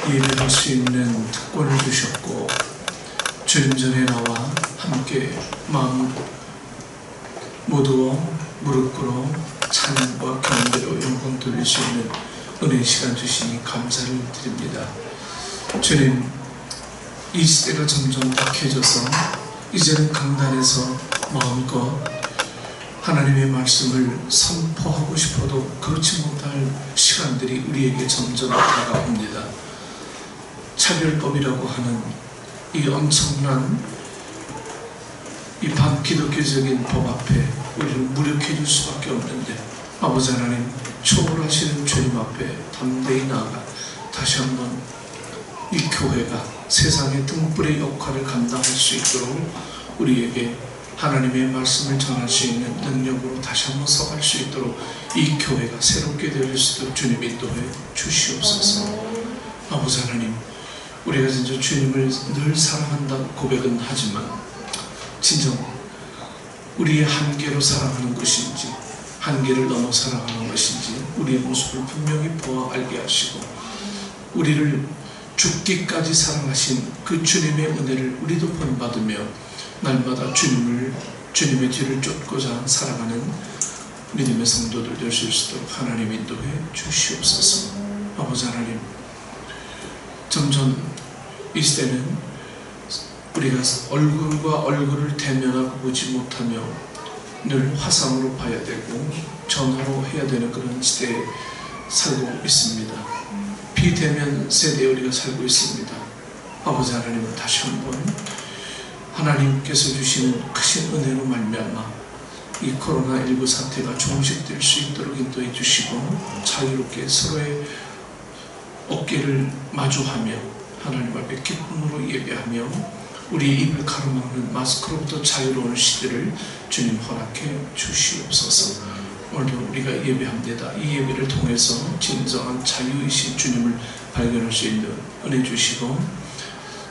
예배할 수 있는 특권을 주셨고, 주님 전에 나와 함께 마음 모두어 무릎 꿇어 찬양과 경배로 영광 돌릴 수 있는 은혜의 시간 주시니 감사를 드립니다. 주님, 이 시대가 점점 약해져서 이제는 강단에서 마음껏 하나님의 말씀을 선포하고 싶어도 그렇지 못할 시간들이 우리에게 점점 다가옵니다. 차별법이라고 하는 이 엄청난 이 반기독교적인 법 앞에 우리를 무력해질 수밖에 없는데, 아버지 하나님, 초월하시는 주님 앞에 담대히 나아가 다시 한번 이 교회가 세상의 등불의 역할을 감당할 수 있도록 우리에게 하나님의 말씀을 전할 수 있는 능력으로 다시 한번 서갈 수 있도록 이 교회가 새롭게 될 수 있도록 주님 인도해 주시옵소서. 아버지 하나님, 우리가 진짜 주님을 늘 사랑한다고 고백은 하지만 진정 우리의 한계로 사랑하는 것인지 한계를 넘어 사랑하는 것인지 우리의 모습을 분명히 보아 알게 하시고, 우리를 죽기까지 사랑하신 그 주님의 은혜를 우리도 본받으며 날마다 주님의 뒤를 쫓고자 살아가는 믿음의 성도들 될 수 있도록 하나님 인도해 주시옵소서. 아버지 하나님, 점점 이 시대는 우리가 얼굴과 얼굴을 대면하고 보지 못하며 늘 화상으로 봐야 되고 전화로 해야 되는 그런 시대에 살고 있습니다. 비대면 세대에 우리가 살고 있습니다. 아버지 하나님, 다시 한번 하나님께서 주시는 크신 은혜로 말미암아 이 코로나19 사태가 종식될 수 있도록 인도해 주시고, 자유롭게 서로의 어깨를 마주하며 하나님 앞에 기쁨으로 예배하며 우리 입을 가로막는 마스크로부터 자유로운 시대를 주님 허락해 주시옵소서. 오늘도 우리가 예배합니다. 이 예배를 통해서 진정한 자유이신 주님을 발견할 수 있는 은혜 주시고,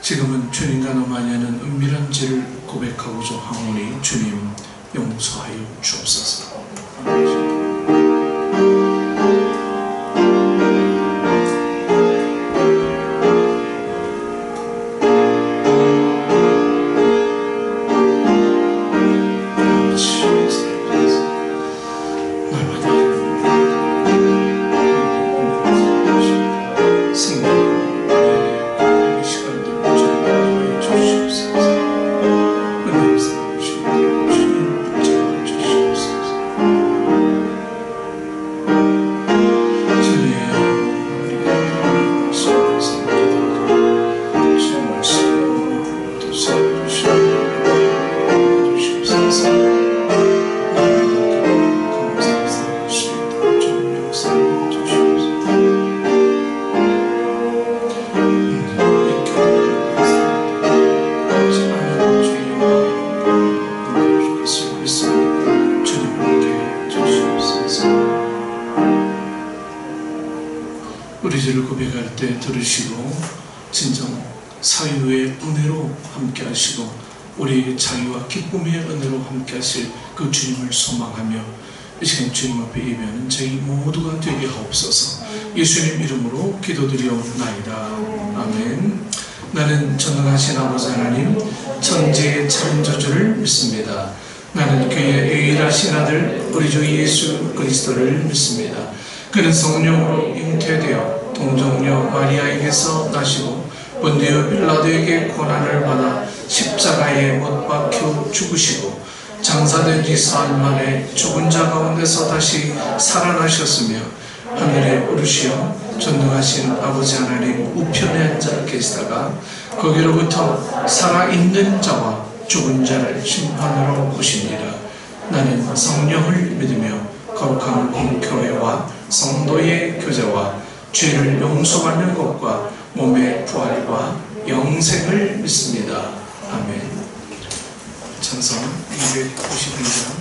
지금은 주님과 너만이 하는 은밀한 죄를 고백하고자 하오니 주님 용서하여 주옵소서. 우리 죄를 고백할 때 들으시고 진정 사유의 은혜로 함께 하시고 우리에게 자유와 기쁨의 은혜로 함께 하실 그 주님을 소망하며 이 시간 주님 앞에 예배하는 저희 모두가 되게 하옵소서. 예수님 이름으로 기도드리옵나이다. 아멘. 나는 전능하신 아버지 하나님 천지의 창조주를 믿습니다. 나는 그의 유일하신 아들 우리 주 예수 그리스도를 믿습니다. 그는 성령으로 잉태되어 동정녀 마리아에게서 나시고 본디오 빌라도에게 고난을 받아 십자가에 못 박혀 죽으시고 장사된 지 사흘 만에 죽은 자 가운데서 다시 살아나셨으며 하늘에 오르시어 전능하신 아버지 하나님 우편에 앉아 계시다가 거기로부터 살아있는 자와 죽은 자를 심판하러 오십니다. 나는 성령을 믿으며 거룩한 공교회와 성도의 교제와 죄를 용서받는 것과 몸의 부활과 영생을 믿습니다. 아멘. 찬송 292장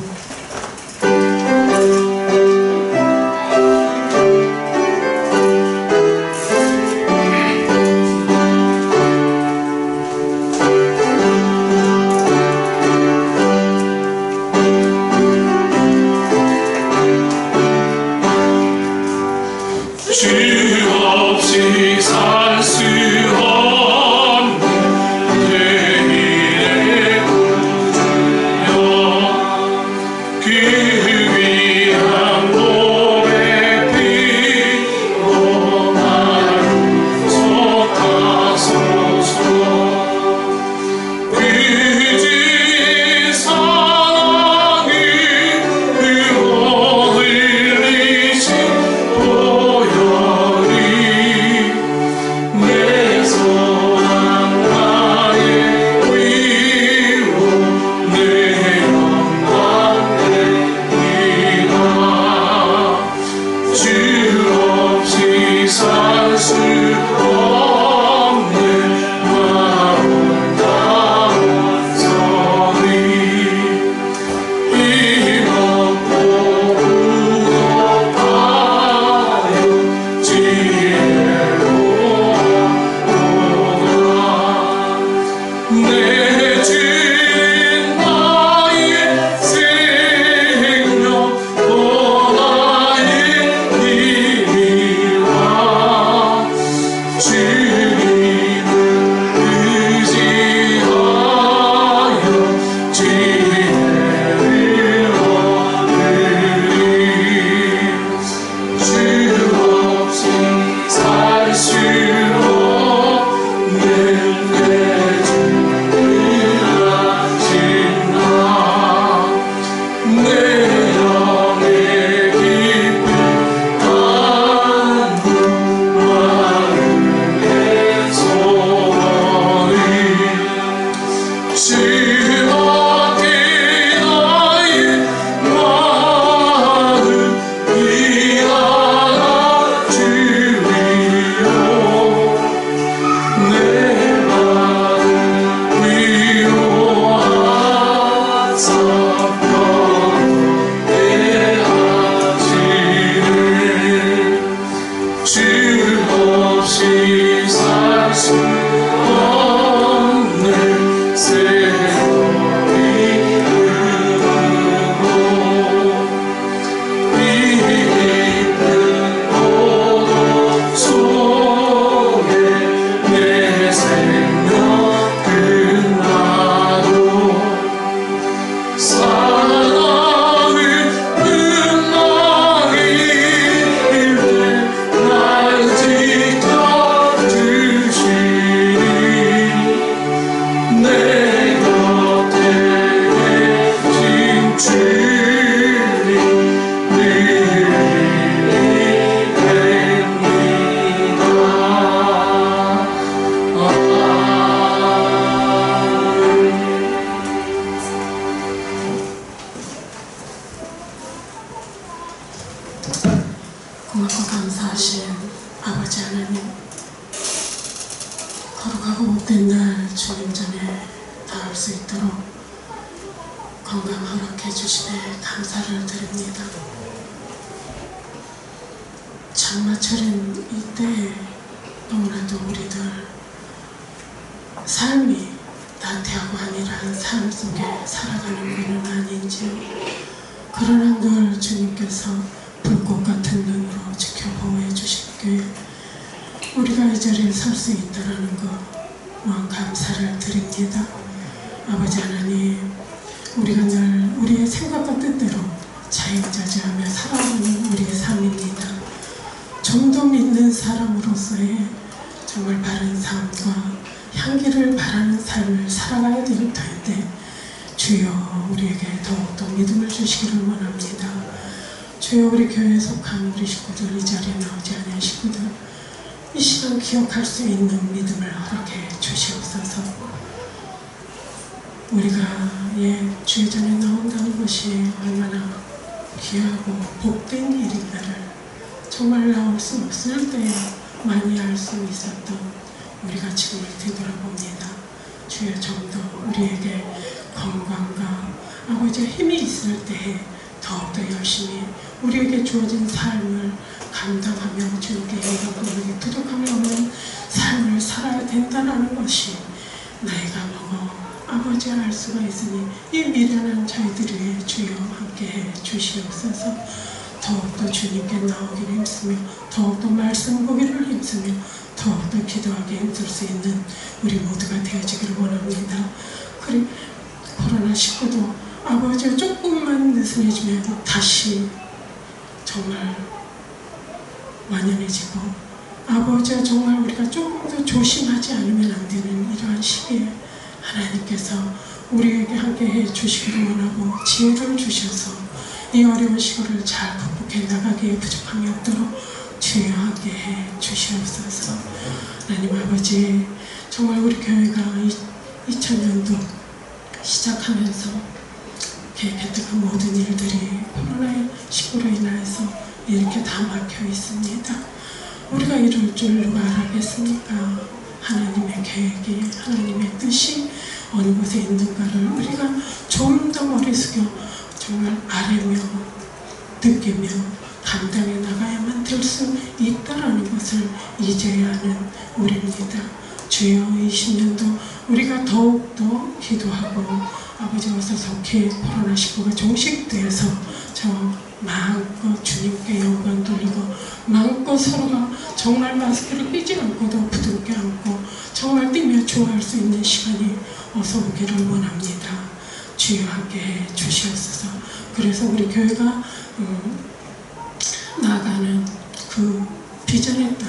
주 없이 살 건강하고 못된 날 주님 전에 닿을 수 있도록 건강 허락해 주시네 감사를 드립니다. 장마철인 이때 너무나도 우리들 삶이 나태하고 안일한 삶 속에 살아가는 것은 아닌지요. 그러나 늘 주님께서 불꽃 같은 눈으로 지켜보호해 주시기에 우리가 이 자리에 설 수 있다는 것 무한 감사를 드립니다. 아버지 하나님, 우리가 늘 우리의 생각과 뜻대로 자유자재하며 살아가는 우리의 삶입니다. 좀 더 믿는 사람으로서의 정말 바른 삶과 향기를 바라는 삶을 살아가야 될 텐데 주여 우리에게 더욱더 믿음을 주시기를 원합니다. 주여 우리 교회에 속한 우리 식구들, 이 자리에 나오지 않은 식구들 이 시간 기억할 수 있는 믿음을 허락해 주시옵소서. 우리가 주의 전에 나온다는 것이 얼마나 귀하고 복된 일인가를 정말 나올 수 없을 때에 많이 알 수 있었던 우리가 지금을 되돌아봅니다. 주여 좀 더 우리에게 건강과 아버지의 힘이 있을 때에 더욱더 열심히 우리에게 주어진 삶을 감당하며 주님께 영광 돌리기 부족함이 없는 삶을 살아야 된다는 것이 나이가 먹어 아버지 알 수가 있으니 이 미련한 저희들이 주여 함께해 주시옵소서. 더욱더 주님께 나오기를 힘쓰며 더욱더 말씀 보기를 힘쓰며 더욱더 기도하기 힘쓸 수 있는 우리 모두가 되어지기를 원합니다. 그리고 코로나19도 아버지가 조금만 느슨해지면 다시 정말 완연해지고 아버지가 정말 우리가 조금 더 조심하지 않으면 안 되는 이러한 시기에 하나님께서 우리에게 함께해 주시기를 원하고 지혜를 주셔서 이 어려운 시기를 잘 극복해 나가기에 부족함이 없도록 주여 함께해 주시옵소서. 하나님 아버지, 정말 우리 교회가 2000년도 시작하면서 계획했던 그 모든 일들이 코로나19로 인해서 이렇게 다 막혀 있습니다. 우리가 이럴 줄 누가 알았겠습니까? 하나님의 계획이, 하나님의 뜻이 어느 곳에 있는가를 우리가 좀 더 머리 숙여 정말 아뢰며 느끼며 감당해 나가야만 될 수 있다라는 것을 이제야 하는 우리입니다. 주여 20년도 우리가 더욱더 기도하고 아버지 와서 속히 코로나19가 종식돼서 저 마음껏 주님께 영광 돌리고 마음껏 서로가 정말 마스크를 끼지 않고도 부둥켜 안고 정말 뛰며 좋아할 수 있는 시간이 어서 오기를 원합니다. 주여 함께 주시옵소서. 그래서 우리 교회가 나아가는 그 비전의 땅,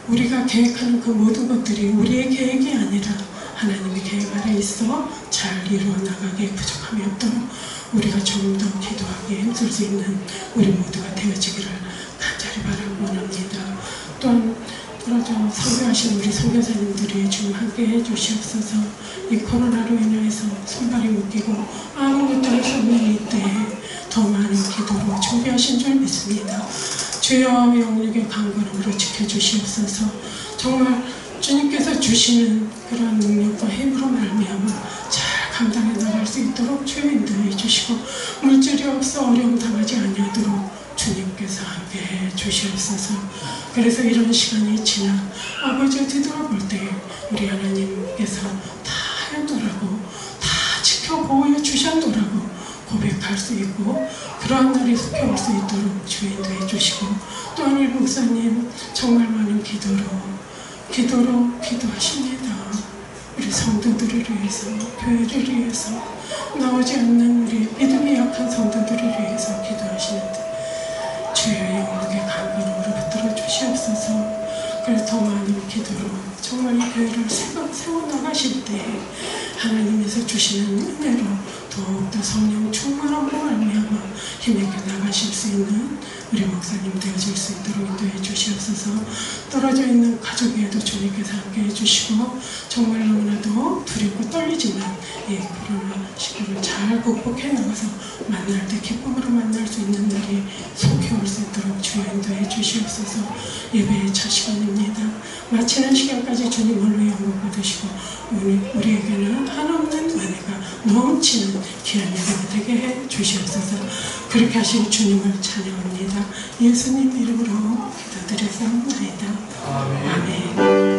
우리가 계획하는 그 모든 것들이 우리의 계획이 아니라 하나님의 계획 아래 있어 잘 이루어 나가기에 부족함이 없도록 우리가 좀 더 기도하기에 힘쓸 수 있는 우리 모두가 되어지기를 간절히 바라고 원합니다. 또한 선교하신 우리 선교사님들이 좀 함께해 주시옵소서. 이 코로나로 인해서 손발이 묶이고 아무것도 할 수 없는 이때에 더 많은 기도로 준비하신 줄 믿습니다. 주여 영육의 강건함으로 지켜주시옵소서. 정말 주님께서 주시는 그런 능력과 힘으로 말미암아 잘 감당해 나갈 수 있도록 주여 인도해 주시고 물질이 없어 어려움 당하지 아니하도록 주님께서 함께해 주시옵소서. 그래서 이런 시간이 지나 아버지를 뒤돌아볼 때 우리 하나님께서 다 하였더라고, 다 지켜보여 주셨더라고 고백할 수 있고 그러한 날이 속해올 수 있도록 주여 인도해 주시고, 또한 우리 목사님 정말 많은 기도로 기도하십니다. 우리 성도들을 위해서, 교회를 위해서, 나오지 않는 우리 믿음이 약한 성도들을 위해서 기도하시는데 주여 영혼의 강건함으로 붙들어 주시옵소서. 그래서 더 많은 기도로 정말 이 교회를 세워나가실 때 하나님에서 주시는 은혜로 더욱더 성령 충만함으로 말미암아 힘있게 나가실 수 있는 우리 목사님 되어질 수 있도록 인도해 주시옵소서. 떨어져 있는 가족에도 주님께서 함께 해주시고 정말 너무나도 두렵고 떨리지만 코로나19를 잘 극복해 나가서 만날 때 기쁨으로 만날 수 있는 날이 속히 올 수 있도록 주여 인도해 주시옵소서. 예배의 첫 시간입니다. 마치는 시간까지 주님 홀로 영광 받으시고 우리에게는 한없는 은혜가 넘치는 귀한 예배가 되게 해 주시옵소서. 그렇게 하신 주님을 찬양합니다. 예수님 이름으로 기도드렸사옵나이다. 아멘.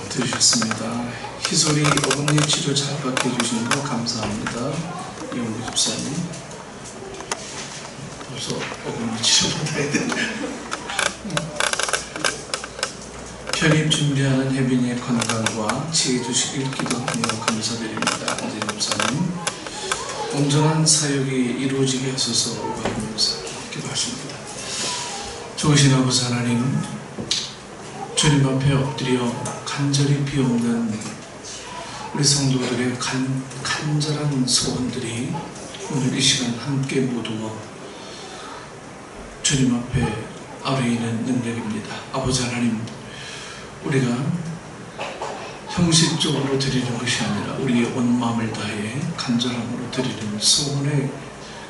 들으셨습니다. 희솔이 어금니 치료 잘 받게 해주시는 거 감사합니다. 이용구 집사님. 벌써 어금니 치료 받아야 된다. 편입 준비하는 혜빈이의 건강과 지혜 주시길 기도하며 감사드립니다. 안재림 목사님. 온전한 사역이 이루어지게 하소서 하면서 기도하십니다. 좋으신 아버지 하나님, 주님 앞에 엎드려 간절히 비옵는 우리 성도들의 간절한 소원들이 오늘 이 시간 함께 모두어 주님 앞에 아뢰이는 능력입니다. 아버지 하나님, 우리가 형식적으로 드리는 것이 아니라 우리의 온 마음을 다해 간절함으로 드리는 소원의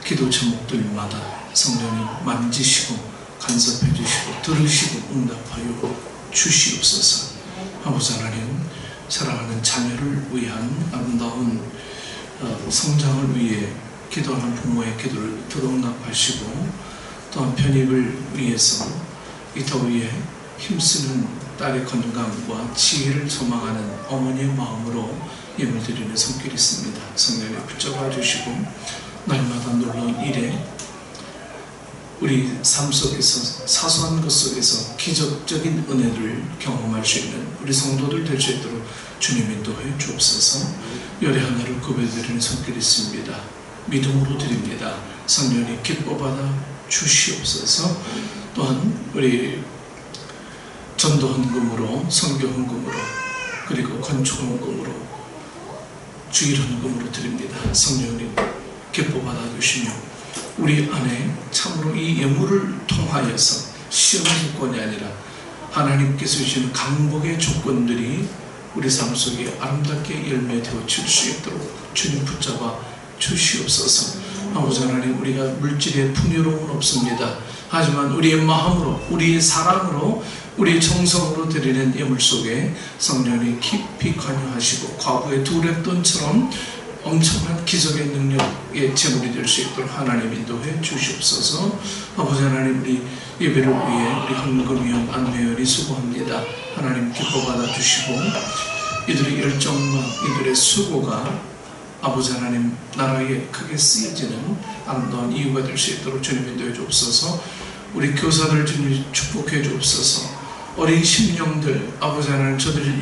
기도 제목들마다 성령님 만지시고 간섭해 주시고 들으시고 응답하여 주시옵소서. 아버지 하나님, 사랑하는 자녀를 위한 아름다운 성장을 위해 기도하는 부모의 기도를 들응답하시고, 또한 편입을 위해서 이 더위에 힘쓰는 딸의 건강과 지혜를 소망하는 어머니의 마음으로 예물 드리는 손길이 있습니다. 성령님 붙잡아 주시고, 날마다 놀라운 일에 우리 삶 속에서 사소한 것 속에서 기적적인 은혜를 경험할 수 있는 우리 성도들 될 수 있도록 주님 인도해 주옵소서. 열의 하나를 구별드리는 손길이 있습니다. 믿음으로 드립니다. 성령님 기뻐받아 주시옵소서. 또한 우리 전도 헌금으로, 선교 헌금으로, 그리고 건축 헌금으로, 주일 헌금으로 드립니다. 성령님 기뻐 받아주시며 우리 안에 참으로 이 예물을 통하여서 시험의 조건이 아니라 하나님께서 주시는 강복의 조건들이 우리 삶 속에 아름답게 열매되어 질 수 있도록 주님 붙잡아 주시옵소서. 아버지 하나님, 우리가 물질의 풍요로움은 없습니다. 하지만 우리의 마음으로, 우리의 사랑으로, 우리의 정성으로 드리는 예물 속에 성령이 깊이 관여하시고 과거의 두 랩돈처럼 엄청난 기적의 능력의 제물이 될 수 있도록 하나님 인도해 주시옵소서. 아버지 하나님, 우리 예배를 위해 우리 헌금위원 안회원이 수고합니다. 하나님 기뻐 받아주시고 이들의 열정과 이들의 수고가 아버지 하나님 나라에 크게 쓰여지는 아름다운 이유가 될 수 있도록 주님 인도해 주옵소서. 우리 교사들 주님 축복해 주옵소서. 어린 심령들, 아버지 하나님, 저들을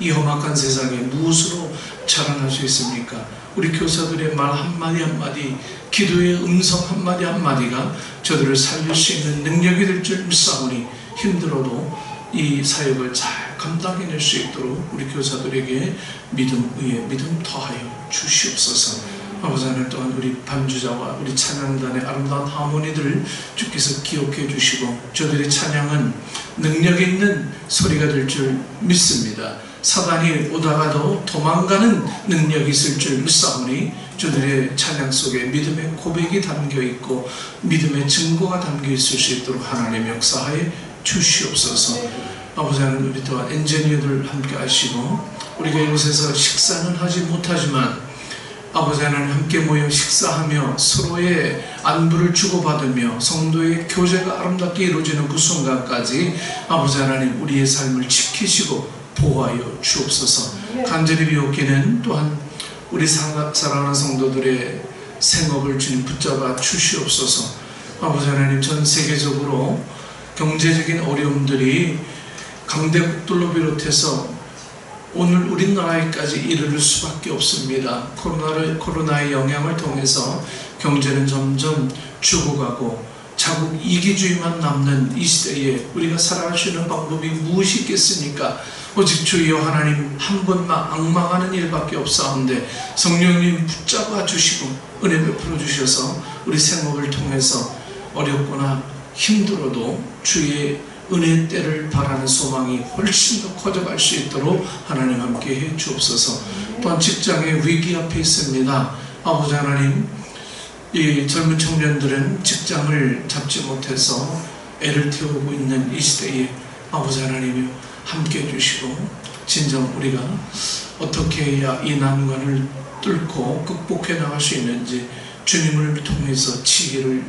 이 험악한 세상에 무엇으로 자라날 수 있습니까? 우리 교사들의 말 한마디 한마디, 기도의 음성 한마디 한마디가 저들을 살릴 수 있는 능력이 될 줄 믿사오니 힘들어도 이 사역을 잘 감당해낼 수 있도록 우리 교사들에게 믿음 위에 믿음 더하여 주시옵소서. 아버지 하나님, 또한 우리 반주자와 우리 찬양단의 아름다운 하모니들을 주께서 기억해 주시고 저들의 찬양은 능력 있는 소리가 될 줄 믿습니다. 사단이 오다가도 도망가는 능력이 있을 줄 믿사오니 저들의 찬양 속에 믿음의 고백이 담겨있고 믿음의 증거가 담겨있을 수 있도록 하나님 역사하여 주시옵소서. 아버지 하나님, 우리 또한 엔지니어들 함께 하시고 우리가 이곳에서 식사는 하지 못하지만 아버지 하나님 함께 모여 식사하며 서로의 안부를 주고받으며 성도의 교제가 아름답게 이루어지는 그 순간까지 아버지 하나님 우리의 삶을 지키시고 보호하여 주옵소서. 간절히 비옵기는 또한 우리 사랑하는 성도들의 생업을 주님 붙잡아 주시옵소서. 아버지 하나님, 전 세계적으로 경제적인 어려움들이 강대국들로 비롯해서 오늘 우리나라에까지 이르를 수밖에 없습니다. 코로나의 영향을 통해서 경제는 점점 죽어가고 자국 이기주의만 남는 이 시대에 우리가 살아갈 수 있는 방법이 무엇이 있겠습니까? 오직 주여 하나님 한 번만 악망하는 일밖에 없사온데 성령님 붙잡아 주시고 은혜 베풀어 주셔서 우리 생업을 통해서 어렵거나 힘들어도 주의 은혜의 때를 바라는 소망이 훨씬 더 커져갈 수 있도록 하나님 함께 해 주옵소서. 또한 직장의 위기 앞에 있습니다. 아버지 하나님, 이 젊은 청년들은 직장을 잡지 못해서 애를 태우고 있는 이 시대에 아버지 하나님이 함께 해주시고 진정 우리가 어떻게 해야 이 난관을 뚫고 극복해 나갈 수 있는지 주님을 통해서 지혜를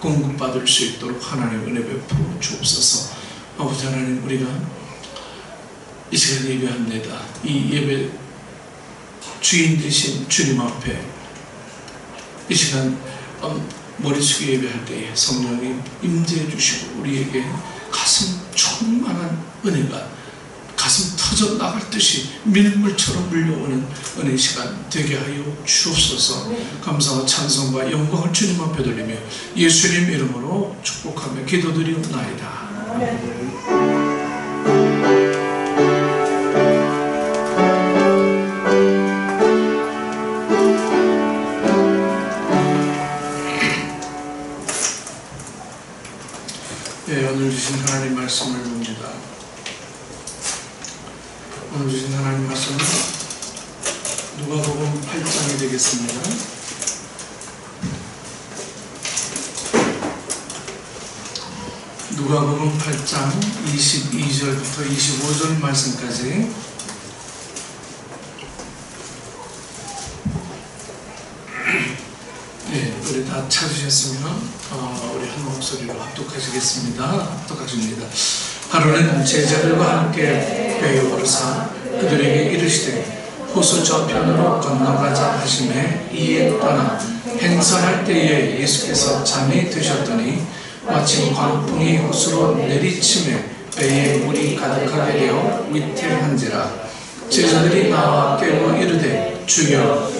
공급받을 수 있도록 하나님 은혜 베풀어 주옵소서. 아버지 하나님, 우리가 이 시간 예배합니다. 이 예배 주인 되신 주님 앞에 이 시간 머리 숙여 예배할 때에 성령님 임재해 주시고 우리에게 가슴 충만한 은혜가 가슴 터져 나갈 듯이 밀물처럼 물려오는 은혜 시간 되게 하여 주옵소서. 감사와 찬송과 영광을 주님 앞에 돌리며 예수님 이름으로 축복하며 기도드리옵나이다. 누가복음 8장이 되겠습니다. 누가복음 8장 22절부터 25절 말씀까지. 네, 우리 다 찾으셨으면 우리 한 목소리로 합독하시겠습니다. 합독하십니다. 하루는 제자들과 함께 배에 오르사 그들에게 이르시되 호수 저편으로 건너가자 하시매 이에 떠나 행선할 때에 예수께서 잠이 드셨더니 마침 광풍이 호수로 내리침에 배에 물이 가득하게 되어 위태한지라. 제자들이 나와 깨워 이르되 주여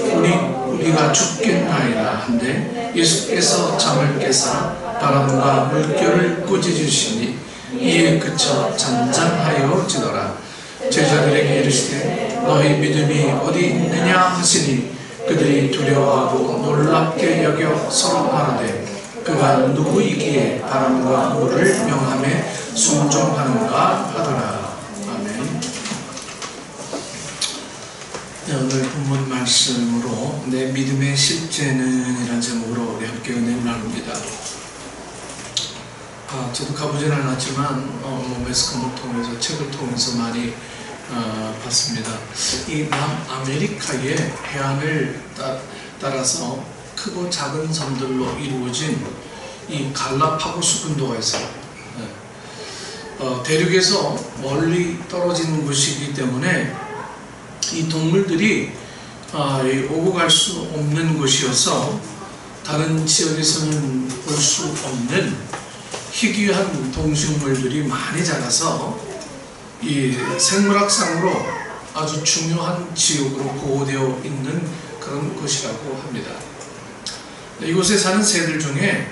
우리가 죽겠나이다 한데 예수께서 잠을 깨사 바람과 물결을 꾸짖으시니 이에 그쳐 잔잔하여지더라. 제자들에게 이르시되 너희 믿음이 어디 있느냐 하시니 그들이 두려워하고 놀랍게 여겨 서로 말하되 그가 누구이기에 바람과 물을 명함에 순종하는가 하더라. 아멘. 네, 오늘 본문 말씀으로 내 믿음의 실제는 이라는 제목으로 우리 함께 은혜를 나눕니다. 저도 가보진 않았지만 매스컴을 통해서 책을 통해서 많이 봤습니다. 이 남아메리카의 해안을 따라서 크고 작은 섬들로 이루어진 이 갈라파고스 군도가 있어요. 대륙에서 멀리 떨어진 곳이기 때문에 이 동물들이 오고 갈 수 없는 곳이어서 다른 지역에서는 볼 수 없는 희귀한 동식물들이 많이 자라서 이 생물학상으로 아주 중요한 지역으로 보호되어 있는 그런 곳이라고 합니다. 이곳에 사는 새들 중에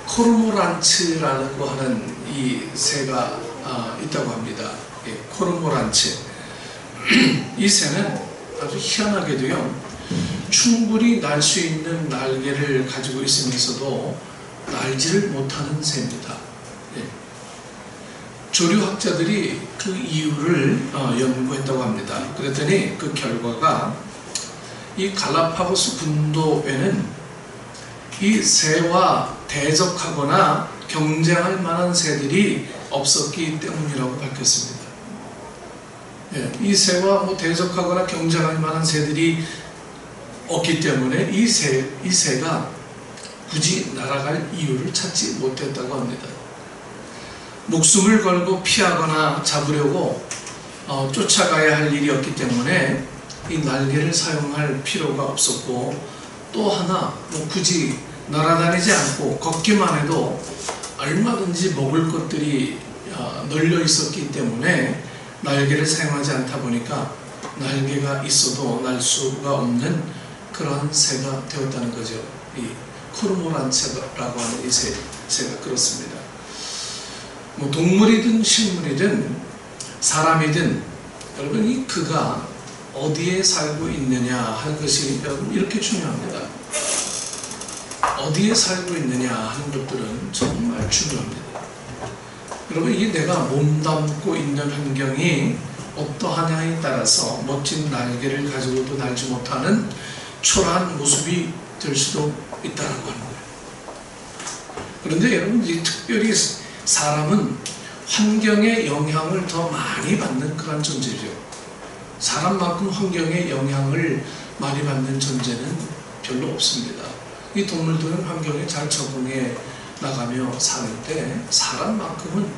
코르모란츠라고 하는 이 새가 있다고 합니다. 코르모란츠. 이 새는 아주 희한하게도요, 충분히 날 수 있는 날개를 가지고 있으면서도 날지를 못하는 새입니다. 조류학자들이 그 이유를 연구했다고 합니다. 그랬더니 그 결과가 이 갈라파고스 군도에는 이 새와 대적하거나 경쟁할 만한 새들이 없었기 때문이라고 밝혔습니다. 이 새와 대적하거나 경쟁할 만한 새들이 없기 때문에 이 새가 굳이 날아갈 이유를 찾지 못했다고 합니다. 목숨을 걸고 피하거나 잡으려고 쫓아가야 할 일이 없기 때문에 이 날개를 사용할 필요가 없었고, 또 하나 굳이 날아다니지 않고 걷기만 해도 얼마든지 먹을 것들이 널려 있었기 때문에 날개를 사용하지 않다 보니까 날개가 있어도 날 수가 없는 그러한 새가 되었다는 거죠. 이 코르모란츠라고 하는 이 새가 그렇습니다. 동물이든 식물이든 사람이든 여러분, 이 그가 어디에 살고 있느냐 하는 것이 여러분 이렇게 중요합니다. 어디에 살고 있느냐 하는 것들은 정말 중요합니다. 여러분, 이게 내가 몸담고 있는 환경이 어떠하냐에 따라서 멋진 날개를 가지고도 날지 못하는 초라한 모습이 될 수도 있다는 겁니다. 그런데 여러분, 특별히 사람은 환경의 영향을 더 많이 받는 그런 존재죠. 사람만큼 환경의 영향을 많이 받는 존재는 별로 없습니다. 이 동물들은 환경에 잘 적응해 나가며 사는데 사람만큼은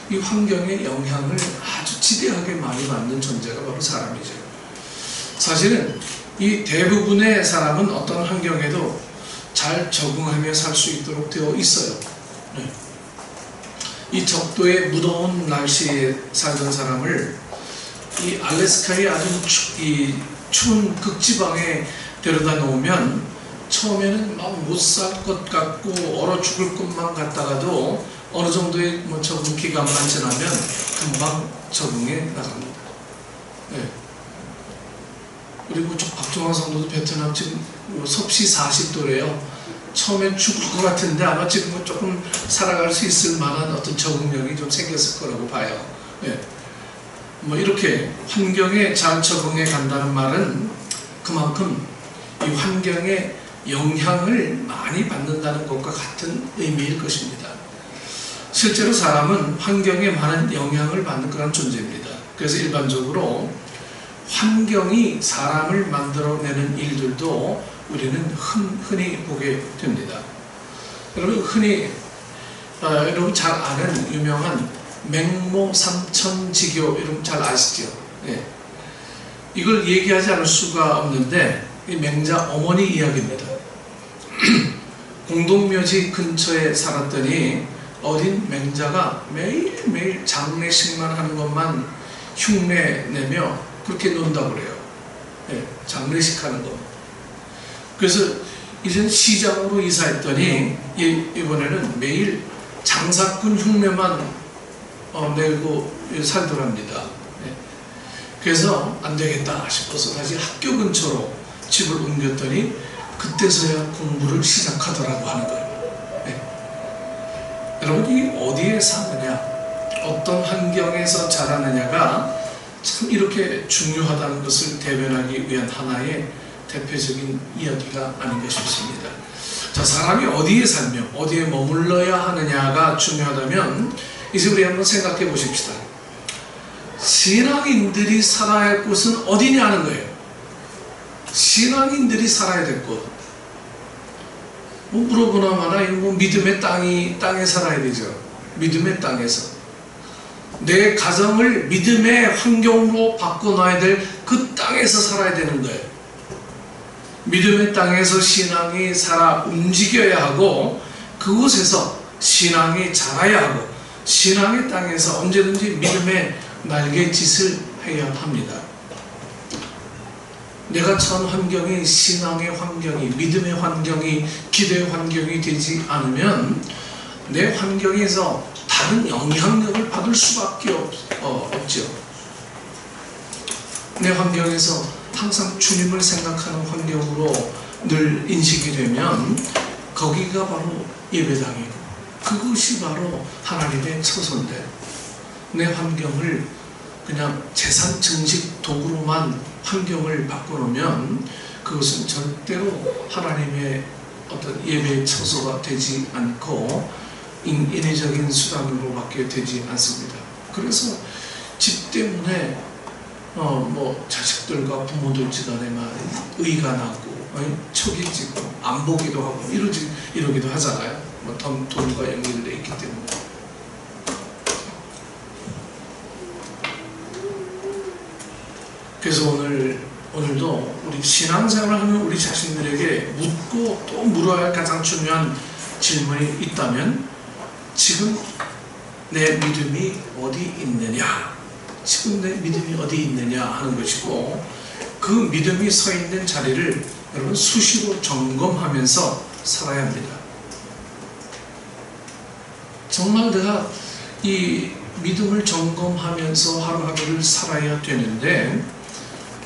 이 환경의 영향을 아주 지대하게 많이 받는 존재가 바로 사람이죠. 사실은 이 대부분의 사람은 어떤 환경에도 잘 적응하며 살 수 있도록 되어 있어요. 이 적도의 무더운 날씨에 살던 사람을 이 알래스카의 아주 추운 극지방에 데려다 놓으면 처음에는 막 못 살 것 같고 얼어 죽을 것만 같다가도 어느 정도의 적응 기간만 지나면 금방 적응해 나갑니다. 그리고 박종환 성도도 베트남 지금 섭씨 40도래요. 처음엔 죽을 것 같은데 아마 지금은 조금 살아갈 수 있을 만한 어떤 적응력이 좀 생겼을 거라고 봐요. 이렇게 환경에 잘 적응해 간다는 말은 그만큼 이 환경에 영향을 많이 받는다는 것과 같은 의미일 것입니다. 실제로 사람은 환경에 많은 영향을 받는 그런 존재입니다. 그래서 일반적으로 환경이 사람을 만들어내는 일들도 우리는 흔히 보게 됩니다. 여러분 여러분 잘 아는 유명한 맹모 삼천지교 여러분 잘 아시죠? 네. 이걸 얘기하지 않을 수가 없는데 이 맹자 어머니 이야기입니다. 공동묘지 근처에 살았더니 어린 맹자가 매일매일 장례식만 하는 것만 흉내내며 그렇게 논다고 그래요. 네, 장례식 하는 거. 그래서 이제 시장으로 이사했더니 이번에는 매일 장사꾼 흉내만 내고 살더랍니다. 네. 그래서 안 되겠다 싶어서 다시 학교 근처로 집을 옮겼더니 그때서야 공부를 시작하더라고 하는 거예요. 네. 여러분이 어디에 사느냐, 어떤 환경에서 자라느냐가 참 이렇게 중요하다는 것을 대변하기 위한 하나의 대표적인 이야기가 아닌가 싶습니다. 자, 사람이 어디에 살며 어디에 머물러야 하느냐가 중요하다면 이제 우리 한번 생각해 보십시다. 신앙인들이 살아야 할 곳은 어디냐 하는 거예요. 신앙인들이 살아야 될 곳. 뭐 물어보나 마나 믿음의 땅에 살아야 되죠. 믿음의 땅에서. 내 가정을 믿음의 환경으로 바꿔놔야 될 그 땅에서 살아야 되는 거예요. 믿음의 땅에서 신앙이 살아 움직여야 하고 그곳에서 신앙이 자라야 하고 신앙의 땅에서 언제든지 믿음의 날갯짓을 해야 합니다. 내가 처한 환경이 신앙의 환경이, 믿음의 환경이, 기도의 환경이 되지 않으면 내 환경에서 다른 영향력을 받을 수밖에 없죠. 내 환경에서 항상 주님을 생각하는 환경으로 늘 인식이 되면 거기가 바로 예배당이고 그것이 바로 하나님의 처소인데 내 환경을 그냥 재산 증식 도구로만 환경을 바꿔놓으면 그것은 절대로 하나님의 어떤 예배의 처소가 되지 않고 인위적인 수단으로밖에 되지 않습니다. 그래서 집 때문에 자식들과 부모들 집안에 막 의가 나고 척이 지고 안 보기도 하고 이러기도 하잖아요. 돈과 연결되어 있기 때문에. 그래서 오늘도 우리 신앙생활을 하는 우리 자신들에게 묻고 또 물어야 할 가장 중요한 질문이 있다면 지금 내 믿음이 어디 있느냐, 지금 내 믿음이 어디 있느냐 하는 것이고 그 믿음이 서 있는 자리를 여러분 수시로 점검하면서 살아야 합니다. 정말 내가 이 믿음을 점검하면서 하루하루를 살아야 되는데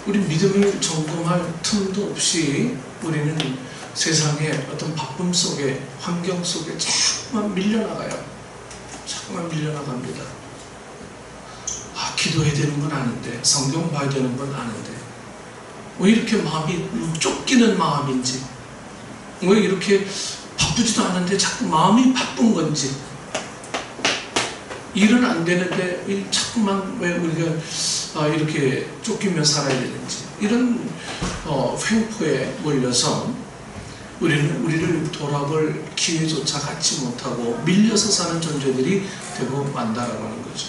우리 믿음을 점검할 틈도 없이 우리는 세상의 어떤 바쁨 속에 환경 속에 자꾸만 밀려나가요. 자꾸만 밀려나갑니다. 기도해야 되는 건 아는데 성경 봐야 되는 건 아는데 왜 이렇게 마음이 쫓기는 마음인지 왜 이렇게 바쁘지도 않은데 자꾸 마음이 바쁜 건지 일은 안 되는데 자꾸만 왜 우리가 이렇게 쫓기며 살아야 되는지 이런 횡포에 몰려서 우리를 돌아볼 기회조차 갖지 못하고 밀려서 사는 존재들이 되고 만다라고 하는 거죠.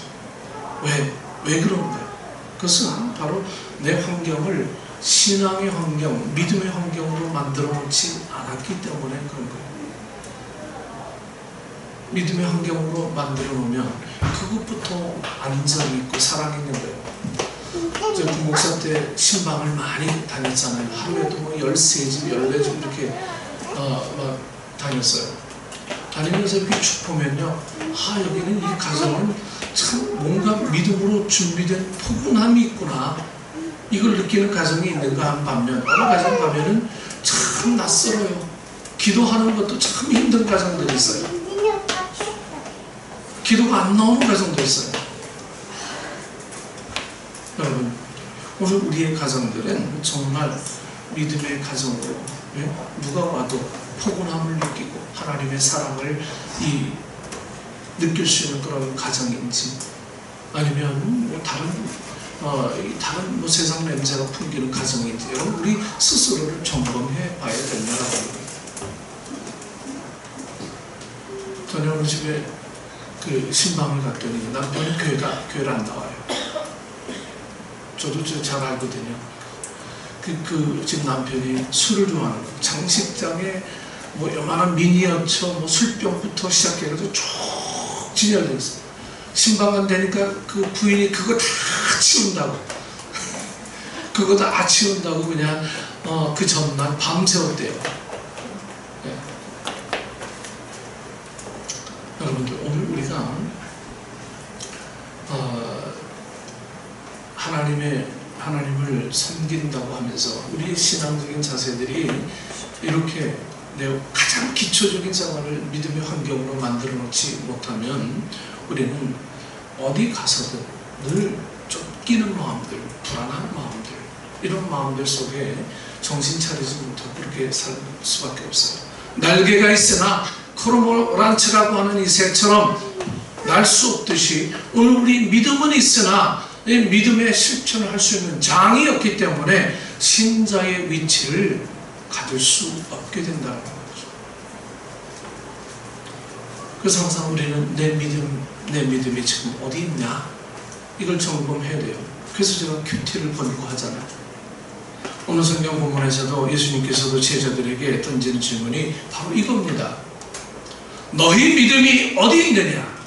왜 그런가요? 그것은 바로 내 환경을 신앙의 환경, 믿음의 환경으로 만들어 놓지 않았기 때문에 그런 거예요. 믿음의 환경으로 만들어 놓으면 그것부터 안정이 있고 사랑이 있는 거예요. 제가 부목사 때 신방을 많이 다녔잖아요. 하루에도 13집, 14집 이렇게 막 다녔어요. 다니면서 이렇게 쭉 보면요, 여기는 이 가정은 참 뭔가 믿음으로 준비된 포근함이 있구나, 이걸 느끼는 가정이 있는가 한 반면 어느 가정 가면은 참 낯설어요. 기도하는 것도 참 힘든 가정들이 있어요. 기도가 안 나오는 가정도 있어요. 여러분, 오늘 우리의 가정들은 정말 믿음의 가정으로 누가 와도 포근함을 느끼고 하나님의 사랑을 느낄 수 있는 그런 가정인지, 아니면 뭐 다른 세상 냄새가 풍기는 가정인지, 여러분 우리 스스로를 점검해 봐야 된다라고 합니다. 저는 어느 집에 그 신방을 갔더니 남편은 교회를 안 나와요. 저도 잘 알거든요. 집 남편이 술을 좋아하는 거예요. 장식장에 뭐 요만한 미니어처 뭐 술병부터 시작해가지고 쭉 진열되어 있어요. 신방만 되니까 그 부인이 그거 다 치운다고 그거 다 치운다고 그냥 그 전날 밤새웠대요. 네. 여러분들, 오늘 우리가 하나님을 섬긴다고 하면서 우리의 신앙적인 자세들이 이렇게 가장 기초적인 생활을 믿음의 환경으로 만들어 놓지 못하면 우리는 어디 가서든 늘 쫓기는 마음들, 불안한 마음들, 이런 마음들 속에 정신 차리지 못하고 그렇게 살 수밖에 없어요. 날개가 있으나 코르모란츠라고 하는 이 새처럼 날 수 없듯이 오늘 우리 믿음은 있으나 이 믿음의 실천을 할 수 있는 장이 없기 때문에 신자의 위치를 가질 수 없게 된다는 거죠. 그래서 항상 우리는 내 믿음이 지금 어디 있냐? 이걸 점검해야 돼요. 그래서 제가 큐티를 권고하잖아요. 오늘 성경 본문에서도 예수님께서도 제자들에게 던지는 질문이 바로 이겁니다. 너희 믿음이 어디 있느냐?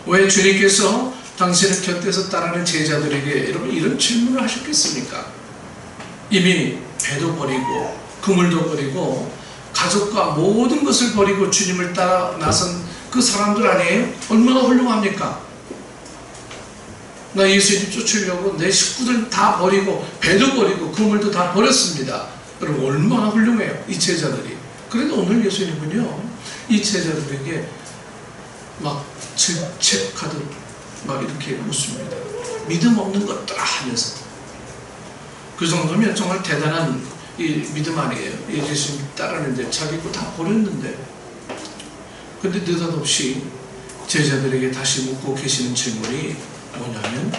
왜 주님께서 당신의 곁에서 따르는 제자들에게 여러분 이런 질문을 하셨겠습니까? 이미 배도 버리고 그물도 버리고 가족과 모든 것을 버리고 주님을 따라 나선 그 사람들 아니에요? 얼마나 훌륭합니까? 나 예수님 쫓으려고 내 식구들 다 버리고 배도 버리고 그물도 다 버렸습니다. 여러분 얼마나 훌륭해요, 이 제자들이. 그래도 오늘 예수님은요, 이 제자들에게 막 질책하듯 막 이렇게 묻습니다. 믿음 없는 것들아 하면서. 그 정도면 정말 대단한 이 믿음 아니에요? 예수님 따르는데 자기 거 다 버렸는데. 근데 느닷없이 제자들에게 다시 묻고 계시는 질문이 뭐냐면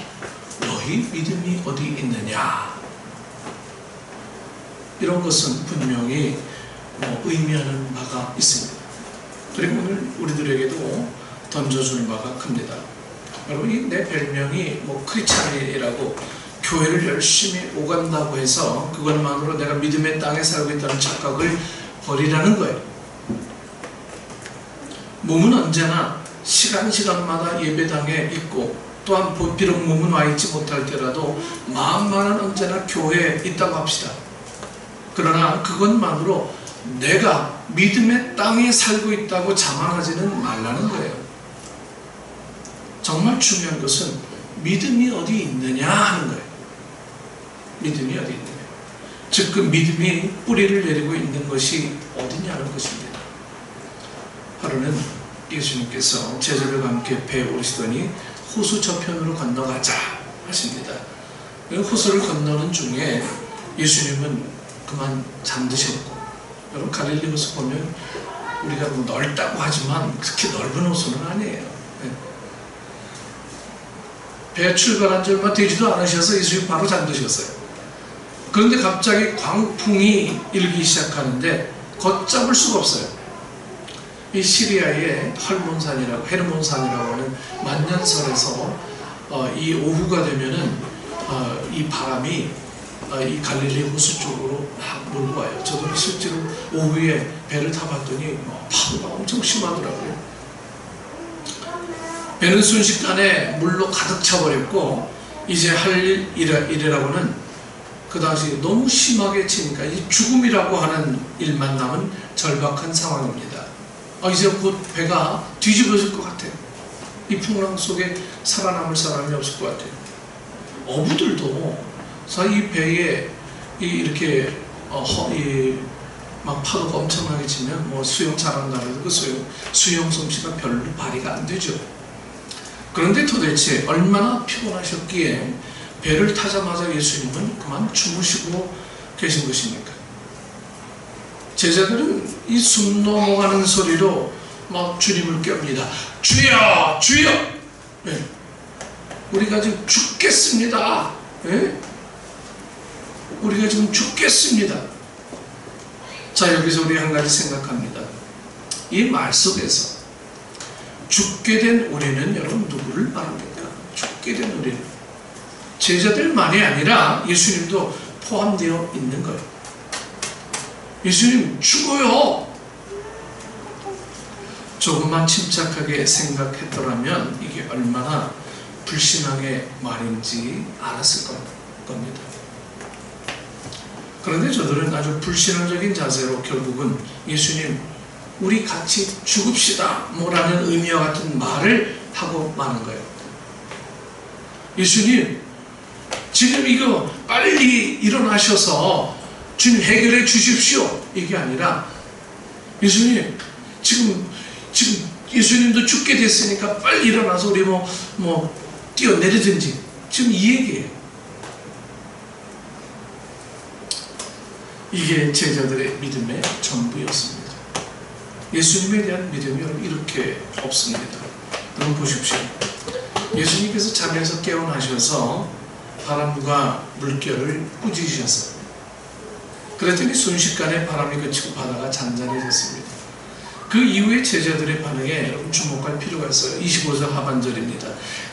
너희 믿음이 어디 있느냐? 이런 것은 분명히 의미하는 바가 있습니다. 그리고 오늘 우리들에게도 던져주는 바가 큽니다. 여러분, 내 별명이 크리스찬이라고 교회를 열심히 오간다고 해서 그것만으로 내가 믿음의 땅에 살고 있다는 착각을 버리라는 거예요. 몸은 언제나 시간마다 예배당에 있고, 또한 비록 몸은 와 있지 못할 때라도 마음만은 언제나 교회에 있다고 합시다. 그러나 그것만으로 내가 믿음의 땅에 살고 있다고 자만하지는 말라는 거예요. 정말 중요한 것은 믿음이 어디 있느냐 하는 거예요. 믿음이 어디 있느냐. 즉 그 믿음이 뿌리를 내리고 있는 것이 어디냐는 것입니다. 하루는 예수님께서 제자들과 함께 배에 오르시더니 호수 저편으로 건너가자 하십니다. 호수를 건너는 중에 예수님은 그만 잠드셨고, 여러분 갈릴리 호수 보면 우리가 넓다고 하지만 그렇게 넓은 호수는 아니에요. 배 출발한 지 얼마 되지도 않으셔서 예수님 바로 잠드셨어요. 그런데 갑자기 광풍이 일기 시작하는데 걷잡을 수가 없어요. 이 시리아의 헤르몬산이라고 하는 만년설에서 이 오후가 되면은 이 바람이 이 갈릴리 호수 쪽으로 막 몰고 와요. 저도 실제로 오후에 배를 타봤더니 파도가 엄청 심하더라고요. 배는 순식간에 물로 가득 차버렸고, 이제 할 일이라고는 그 당시 너무 심하게 치니까 이 죽음이라고 하는 일만 남은 절박한 상황입니다. 이제 곧 배가 뒤집어질 것 같아요. 이 풍랑 속에 살아남을 사람이 없을 것 같아요. 어부들도 이 배에 이렇게 막 파도가 엄청나게 치면 수영 잘한다고 해도 그 수영 솜씨가 별로 발휘가 안 되죠. 그런데 도대체 얼마나 피곤하셨기에 배를 타자마자 예수님은 그만 주무시고 계신 것입니까? 제자들은 이 숨 넘어가는 소리로 막 주님을 깹니다. 주여! 주여! 네. 우리가 지금 죽겠습니다. 네? 우리가 지금 죽겠습니다. 자, 여기서 우리 한 가지 생각합니다. 이 말 속에서 죽게 된 우리는 여러분 누구를 말합니까? 죽게 된 우리는 제자들만이 아니라 예수님도 포함되어 있는 거예요. 예수님 죽어요. 조금만 침착하게 생각했더라면 이게 얼마나 불신앙의 말인지 알았을 겁니다. 그런데 저들은 아주 불신앙적인 자세로 결국은 예수님 우리 같이 죽읍시다 뭐라는 의미와 같은 말을 하고 마는 거예요. 예수님 지금 이거 빨리 일어나셔서 주님 해결해 주십시오. 이게 아니라 예수님 지금 예수님도 죽게 됐으니까 빨리 일어나서 우리 뛰어내리든지 지금 이 얘기예요. 이게 제자들의 믿음의 전부였습니다. 예수님에 대한 믿음이 여러분 이렇게 없습니다. 여러분 보십시오. 예수님께서 잠에서 깨어나셔서 바람과 물결을 꾸짖으셨어요. 그랬더니 순식간에 바람이 그치고 바다가 잔잔해졌습니다. 그 이후에 제자들의 반응에 여러분 주목할 필요가 있어요. 25절 하반절입니다.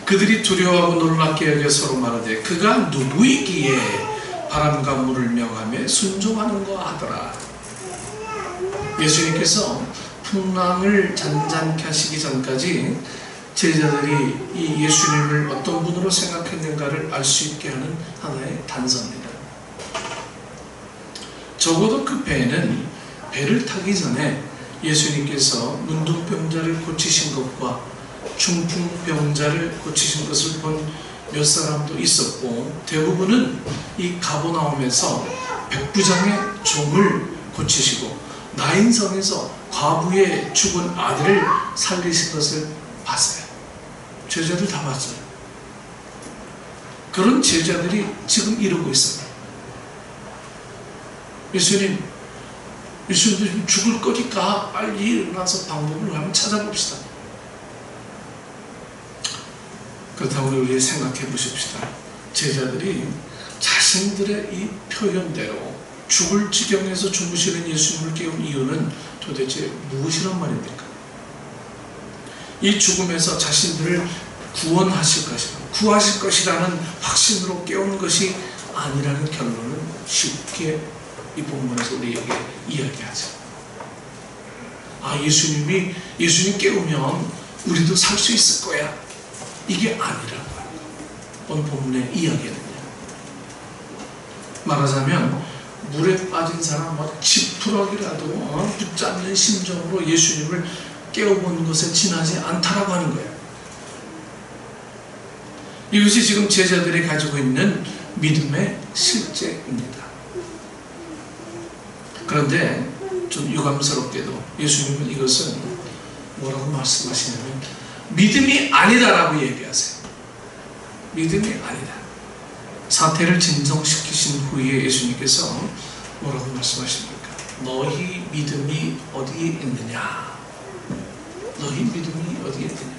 그들이 두려워하고 놀랍게 여겨 서로 말하되 그가 누구이기에 바람과 물을 명하며 순종하는가 하더라. 예수님께서 풍랑을 잔잔케 하시기 전까지 제자들이 이 예수님을 어떤 분으로 생각했는가를 알 수 있게 하는 하나의 단서입니다. 적어도 그 배는 배를 타기 전에 예수님께서 문둥병자를 고치신 것과 중풍병자를 고치신 것을 본 몇 사람도 있었고 대부분은 이 가버나움에서 백부장의 종을 고치시고 나인성에서 과부의 죽은 아들을 살리신 것을 봤어요. 제자들 다 봤어요. 그런 제자들이 지금 이러고 있어요. 예수님 지금 죽을 거니까 빨리 일어나서 방법을 한번 찾아봅시다. 그렇다고 우리 생각해 보십시다. 제자들이 자신들의 이 표현대로 죽을 지경에서 주무시는 예수님을 깨운 이유는 도대체 무엇이란 말입니까? 이 죽음에서 자신들을 구하실 것이라는 확신으로 깨우는 것이 아니라는 결론은 쉽게 이 본문에서 우리에게 이야기하죠. 예수님 깨우면 우리도 살 수 있을 거야. 이게 아니라고 합니다. 오늘 본문의 이야기는요. 말하자면 물에 빠진 사람 지푸라기라도 붙잡는 심정으로 예수님을 깨워본 것에 지나지 않다라고 하는 거예요. 이것이 지금 제자들이 가지고 있는 믿음의 실제입니다. 그런데 좀 유감스럽게도 예수님은 이것은 뭐라고 말씀하시냐면 믿음이 아니다라고 얘기하세요. 믿음이 아니다. 사태를 진정시키신 후에 예수님께서 뭐라고 말씀하십니까? 너희 믿음이 어디에 있느냐? 너희 믿음이 어디에 있느냐?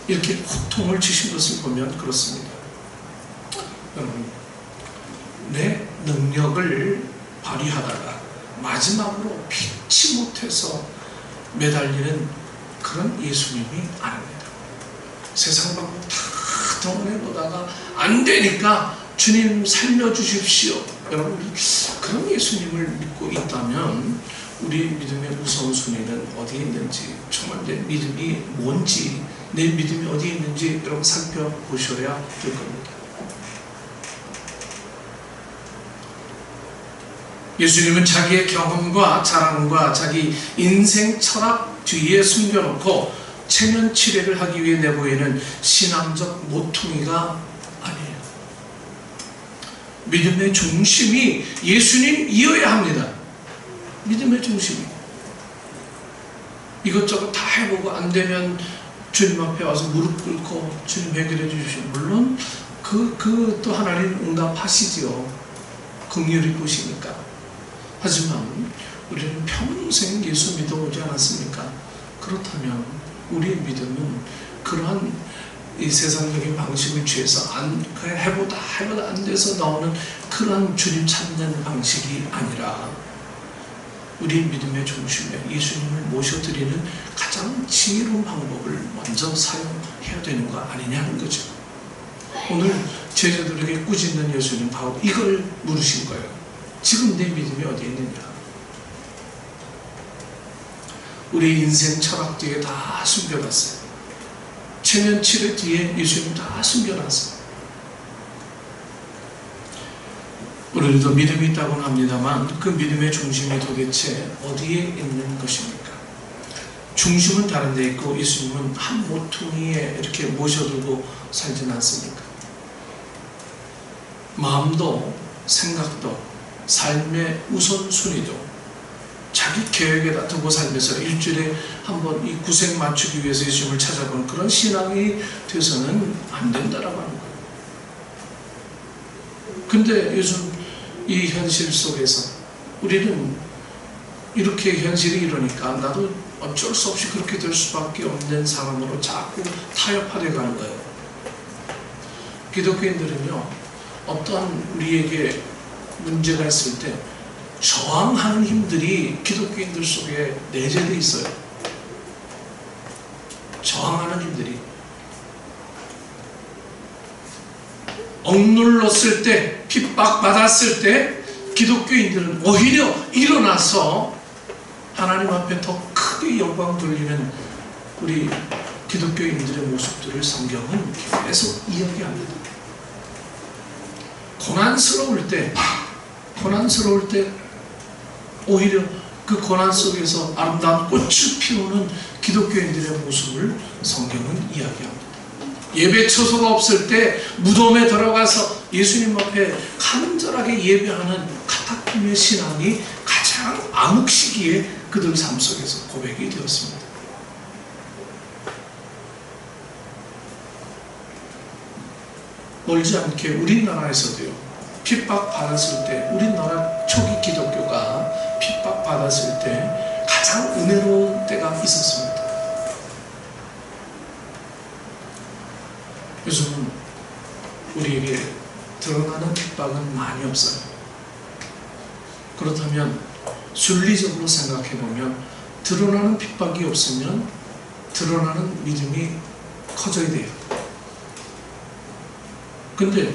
이렇게 호통을 치신 것을 보면 그렇습니다. 여러분, 내 능력을 발휘하다가 마지막으로 피치 못해서 매달리는 그런 예수님이 아닙니다. 세상 방법 다 동원해보다가 안 되니까 주님 살려주십시오. 여러분 그런 예수님을 믿고 있다면 우리 믿음의 우선순위는 어디에 있는지, 정말 내 믿음이 뭔지, 내 믿음이 어디에 있는지 여러분 살펴보셔야 될 겁니다. 예수님은 자기의 경험과 자랑과 자기 인생 철학 뒤에 숨겨놓고 체면치레를 하기 위해 내보이는 신앙적 모퉁이가 아니에요. 믿음의 중심이 예수님이어야 합니다. 믿음의 중심이. 이것저것 다 해보고 안 되면 주님 앞에 와서 무릎 꿇고 주님 해결해 주십시오. 물론 그 또 하나님 응답하시지요. 긍휼히 보시니까. 하지만 우리는 평생 예수 믿어오지 않았습니까? 그렇다면 우리의 믿음은 그러한 이 세상적인 방식을 취해서 해보다 안 돼서 나오는 그러한 주님 찾는 방식이 아니라 우리의 믿음의 중심에 예수님을 모셔드리는 가장 지혜로운 방법을 먼저 사용해야 되는 거 아니냐는 거죠. 오늘 제자들에게 꾸짖는 예수님 바로 이걸 물으신 거예요. 지금 내 믿음이 어디에 있느냐? 우리 인생 철학 뒤에 다 숨겨놨어요. 체면치레 뒤에 예수님 다 숨겨놨어요. 우리도 믿음이 있다고는 합니다만 그 믿음의 중심이 도대체 어디에 있는 것입니까? 중심은 다른 데 있고 예수님은 한 모퉁이에 이렇게 모셔두고 살진 않습니까? 마음도 생각도 삶의 우선순위도 자기 계획에다 두고 살면서 일주일에 한번 이 구색 맞추기 위해서 예수님을 찾아보는 그런 신앙이 돼서는 안 된다라고 하는 거예요. 근데 요즘 이 현실 속에서 우리는 이렇게 현실이 이러니까 나도 어쩔 수 없이 그렇게 될 수밖에 없는 사람으로 자꾸 타협하려 가는 거예요. 기독교인들은요, 어떠한 우리에게 문제가 있을 때 저항하는 힘들이 기독교인들 속에 내재되어 있어요. 저항하는 힘들이. 억눌렀을 때, 핍박받았을 때 기독교인들은 오히려 일어나서 하나님 앞에 더 크게 영광 돌리는 우리 기독교인들의 모습들을 성경은 계속 이야기합니다. 고난스러울 때 오히려 그 고난 속에서 아름다운 꽃을 피우는 기독교인들의 모습을 성경은 이야기합니다. 예배 처소가 없을 때 무덤에 들어가서 예수님 앞에 간절하게 예배하는 카타콤의 신앙이 가장 암흑 시기에 그들 삶 속에서 고백이 되었습니다. 멀지 않게 우리나라에서도요, 핍박받았을 때, 우리나라 초기 기독교가 핍박받았을 때 가장 은혜로운 때가 있었습니다. 요즘은 우리에게 드러나는 핍박은 많이 없어요. 그렇다면 순리적으로 생각해보면 드러나는 핍박이 없으면 드러나는 믿음이 커져야 돼요. 근데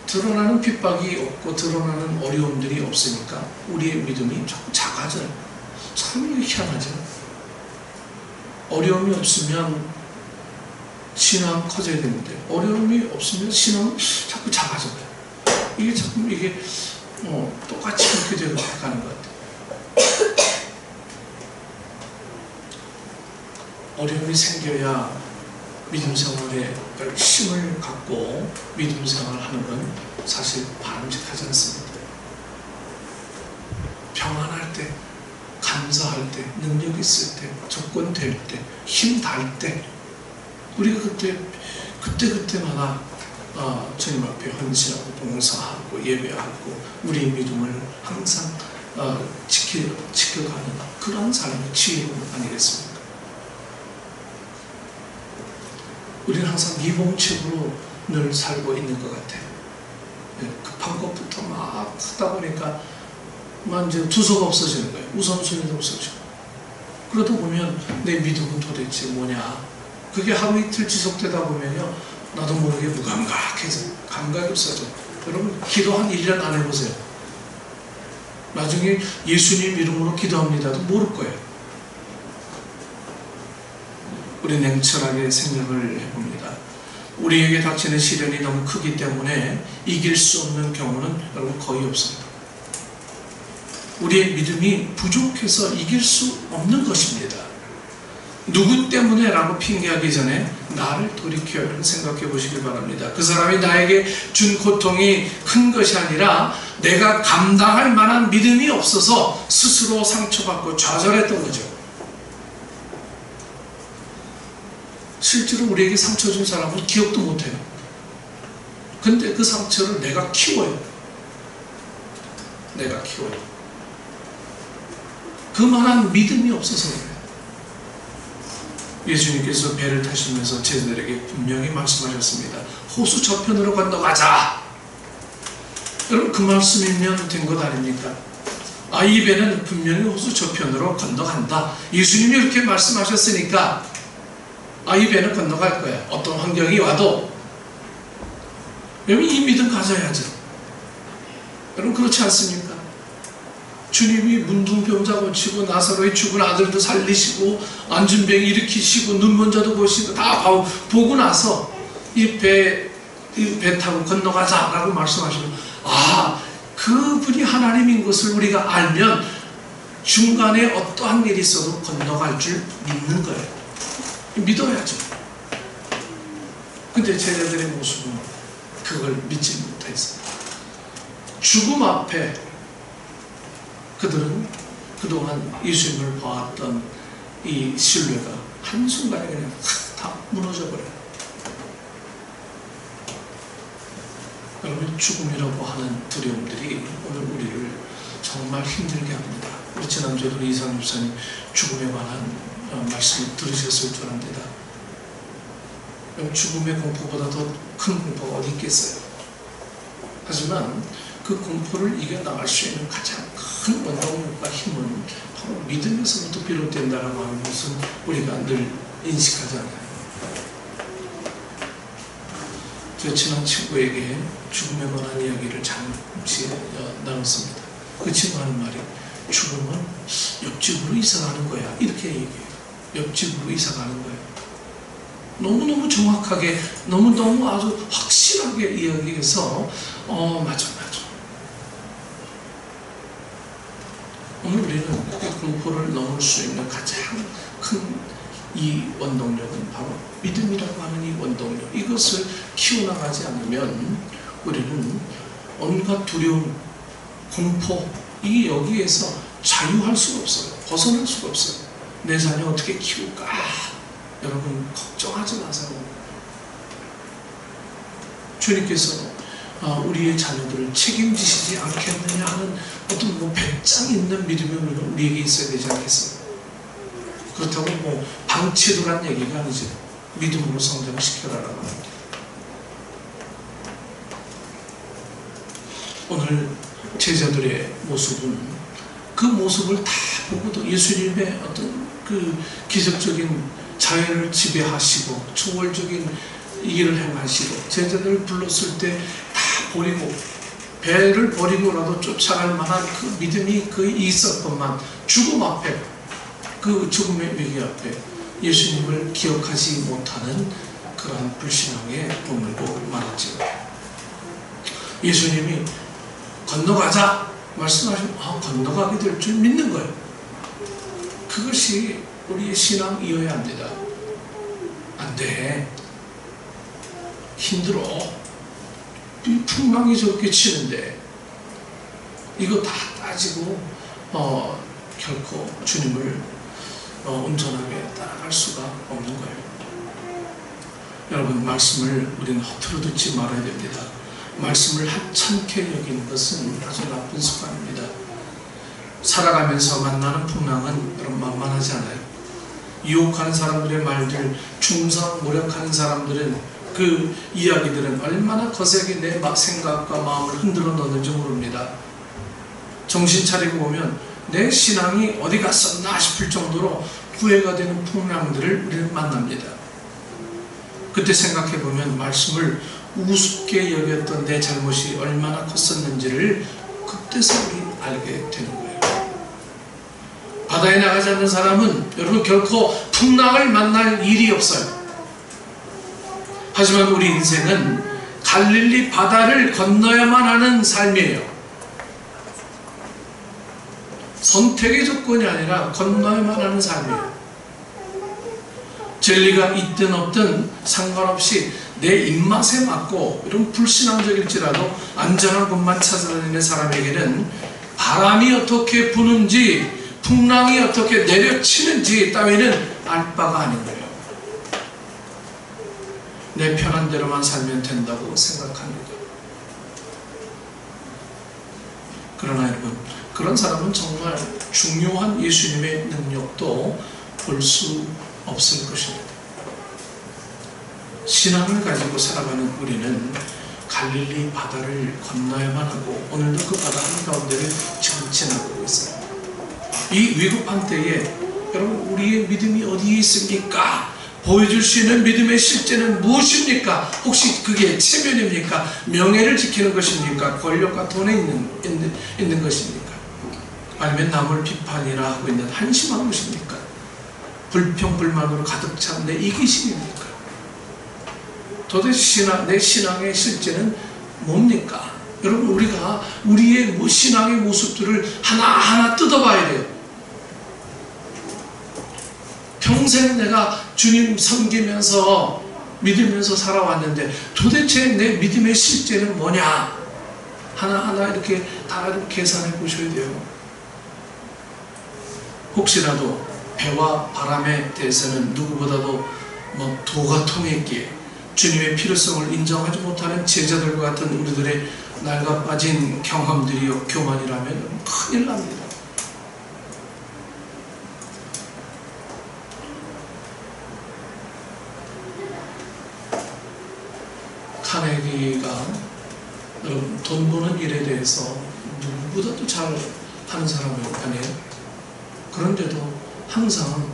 드러나는 핍박이 없고 드러나는 어려움들이 없으니까 우리의 믿음이 자꾸 작아져요. 참 희한하죠. 어려움이 없으면 신앙 커져야 되는데 어려움이 없으면 신앙 자꾸 작아져요. 이게 자꾸 똑같이 그렇게 되는 가는 것 같아요. 어려움이 생겨야 믿음 생활에 힘을 갖고 믿음 생활을 하는 건 사실 바람직하지 않습니다. 평안할 때, 감사할 때, 능력 있을 때, 조건 될 때, 힘 달 때 우리가 그때마다 주님 앞에 헌신하고 봉사하고 예배하고 우리의 믿음을 항상 지켜가는 그런 삶의 지혜로움 아니겠습니까? 우리는 항상 미봉책으로 늘 살고 있는 것 같아요. 급한 것부터 막 하다 보니까 이제 두서가 없어지는 거예요. 우선순위도 없어지고. 그러다 보면 내 믿음은 도대체 뭐냐? 그게 하루 이틀 지속되다 보면요, 나도 모르게 무감각해져. 감각이 없어져. 여러분, 기도 한 1년 안 해보세요. 나중에 예수님 이름으로 기도합니다도 모를 거예요. 우리 냉철하게 생각을 해봅니다. 우리에게 닥치는 시련이 너무 크기 때문에 이길 수 없는 경우는 여러분 거의 없습니다. 우리의 믿음이 부족해서 이길 수 없는 것입니다. 누구 때문에 라고 핑계하기 전에 나를 돌이켜 생각해 보시길 바랍니다. 그 사람이 나에게 준 고통이 큰 것이 아니라 내가 감당할 만한 믿음이 없어서 스스로 상처받고 좌절했던 거죠. 실제로 우리에게 상처 준 사람은 기억도 못해요. 근데 그 상처를 내가 키워요. 내가 키워요. 그만한 믿음이 없어서 그래요. 예수님께서 배를 타시면서 제자들에게 분명히 말씀하셨습니다. 호수 저편으로 건너가자. 여러분, 그 말씀이면 된 것 아닙니까? 이 배는 분명히 호수 저편으로 건너간다. 예수님이 이렇게 말씀하셨으니까 이 배는 건너갈 거야. 어떤 환경이 와도. 여러분, 이 믿음 가져야죠. 여러분, 그렇지 않습니까? 주님이 문둥병자 고치고 나사로의 죽은 아들도 살리시고 안진병 일으키시고 눈먼 자도 보시고 다 보고 나서 이 배 타고 건너가자라고 말씀하시면, 그분이 하나님인 것을 우리가 알면 중간에 어떠한 일이 있어도 건너갈 줄 믿는 거예요. 믿어야죠. 근데 제자들의 모습은 그걸 믿지 못했어요. 죽음 앞에 그들은 그동안 예수님을 봐왔던 이 신뢰가 한순간에 그냥 다 무너져버려요. 여러분, 죽음이라고 하는 두려움들이 오늘 우리를 정말 힘들게 합니다. 우리 지난주에도 이상 집사님 죽음에 관한 말씀을 들으셨을 줄 압니다. 죽음의 공포보다 더 큰 공포가 어디 있겠어요. 하지만 그 공포를 이겨나갈 수 있는 가장 큰 원동력과 힘은 바로 믿음에서부터 비롯된다라고 하는 것은 우리가 늘 인식하지 않아요. 제 친한 친구에게 죽음에 관한 이야기를 잠시 나눴습니다. 그 친구가 하는 말이, 죽음은 옆집으로 이사가는 거야, 이렇게 얘기해요. 옆집으로 이사가는 거예요. 너무너무 정확하게, 너무너무 아주 확실하게 이야기해서 맞아. 오늘 우리는 그 공포를 넘을 수 있는 가장 큰 이 원동력은 바로 믿음이라고 하는 이 원동력, 이것을 키워나가지 않으면 우리는 온갖 두려움, 공포, 이 여기에서 자유할 수가 없어요. 벗어날 수가 없어요. 내 자녀 어떻게 키울까? 여러분, 걱정하지 마세요. 주님께서 우리의 자녀들을 책임지시지 않겠느냐 하는 어떤 배짱 있는 믿음이 우리에게 있어야 되지 않겠어요? 그렇다고 방치도란 얘기가 아니죠. 믿음으로 성장시켜라라고 합니다. 오늘 제자들의 모습은 그 모습을 다 보고도 예수님의 어떤 그 기적적인 자연을 지배하시고 초월적인 일을 행하시고 제자들을 불렀을 때 다 버리고 배를 버리고라도 쫓아갈 만한 그 믿음이 거의 있었건만 죽음 앞에, 그 죽음의 위기 앞에 예수님을 기억하지 못하는 그러한 불신앙에 머물고 말았죠. 예수님이 건너가자 말씀하시면 건너가게 될 줄 믿는 거예요. 그것이 우리의 신앙이어야 합니다. 안 돼. 힘들어. 풍랑이 저렇게 치는데 이거 다 따지고 결코 주님을 온전하게 따라갈 수가 없는 거예요. 여러분, 말씀을 우리는 허투루 듣지 말아야 됩니다. 말씀을 하찮게 여기는 것은 아주 나쁜 습관입니다. 살아가면서 만나는 풍랑은 여러분 만만하지 않아요. 유혹하는 사람들의 말들, 충성무력하는 사람들은 그 이야기들은 얼마나 거세게 내 생각과 마음을 흔들어 넣는지 모릅니다. 정신 차리고 보면 내 신앙이 어디 갔었나 싶을 정도로 후회가 되는 풍랑들을 우리는 만납니다. 그때 생각해 보면 말씀을 우습게 여겼던 내 잘못이 얼마나 컸었는지를 그때서 우리 알게 되는 거예요. 바다에 나가지 않는 사람은 여러분 결코 풍랑을 만날 일이 없어요. 하지만 우리 인생은 갈릴리 바다를 건너야만 하는 삶이에요. 선택의 조건이 아니라 건너야만 하는 삶이에요. 진리가 있든 없든 상관없이 내 입맛에 맞고 이런 불신앙적일지라도 안전한 곳만 찾아다니는 사람에게는 바람이 어떻게 부는지 풍랑이 어떻게 내려치는지 따위는 알 바가 아닌 거예요. 내 편한 대로만 살면 된다고 생각합니다. 그러나 여러분, 그런 사람은 정말 중요한 예수님의 능력도 볼 수 없을 것입니다. 신앙을 가지고 살아가는 우리는 갈릴리 바다를 건너야만 하고 오늘도 그 바다 한가운데를 지금 지나가고 있어요. 이 위급한 때에 여러분, 우리의 믿음이 어디에 있습니까? 보여줄 수 있는 믿음의 실제는 무엇입니까? 혹시 그게 체면입니까? 명예를 지키는 것입니까? 권력과 돈에 있는 것입니까? 아니면 남을 비판이라 하고 있는 한심한 것입니까? 불평불만으로 가득 찬 내 이기심입니까? 도대체 내 신앙의 실제는 뭡니까? 여러분, 우리가 우리의 신앙의 모습들을 하나하나 뜯어봐야 돼요. 평생 내가 주님 섬기면서 믿으면서 살아왔는데 도대체 내 믿음의 실제는 뭐냐? 하나하나 이렇게 다 계산해 보셔야 돼요. 혹시라도 배와 바람에 대해서는 누구보다도 도가 통했기에 주님의 필요성을 인정하지 못하는 제자들과 같은 우리들의 낡아 빠진 경험들이요 교만이라면 큰일 납니다. 카네기가 여러분, 돈 버는 일에 대해서 누구보다도 잘 하는 사람이 아니에요. 그런데도 항상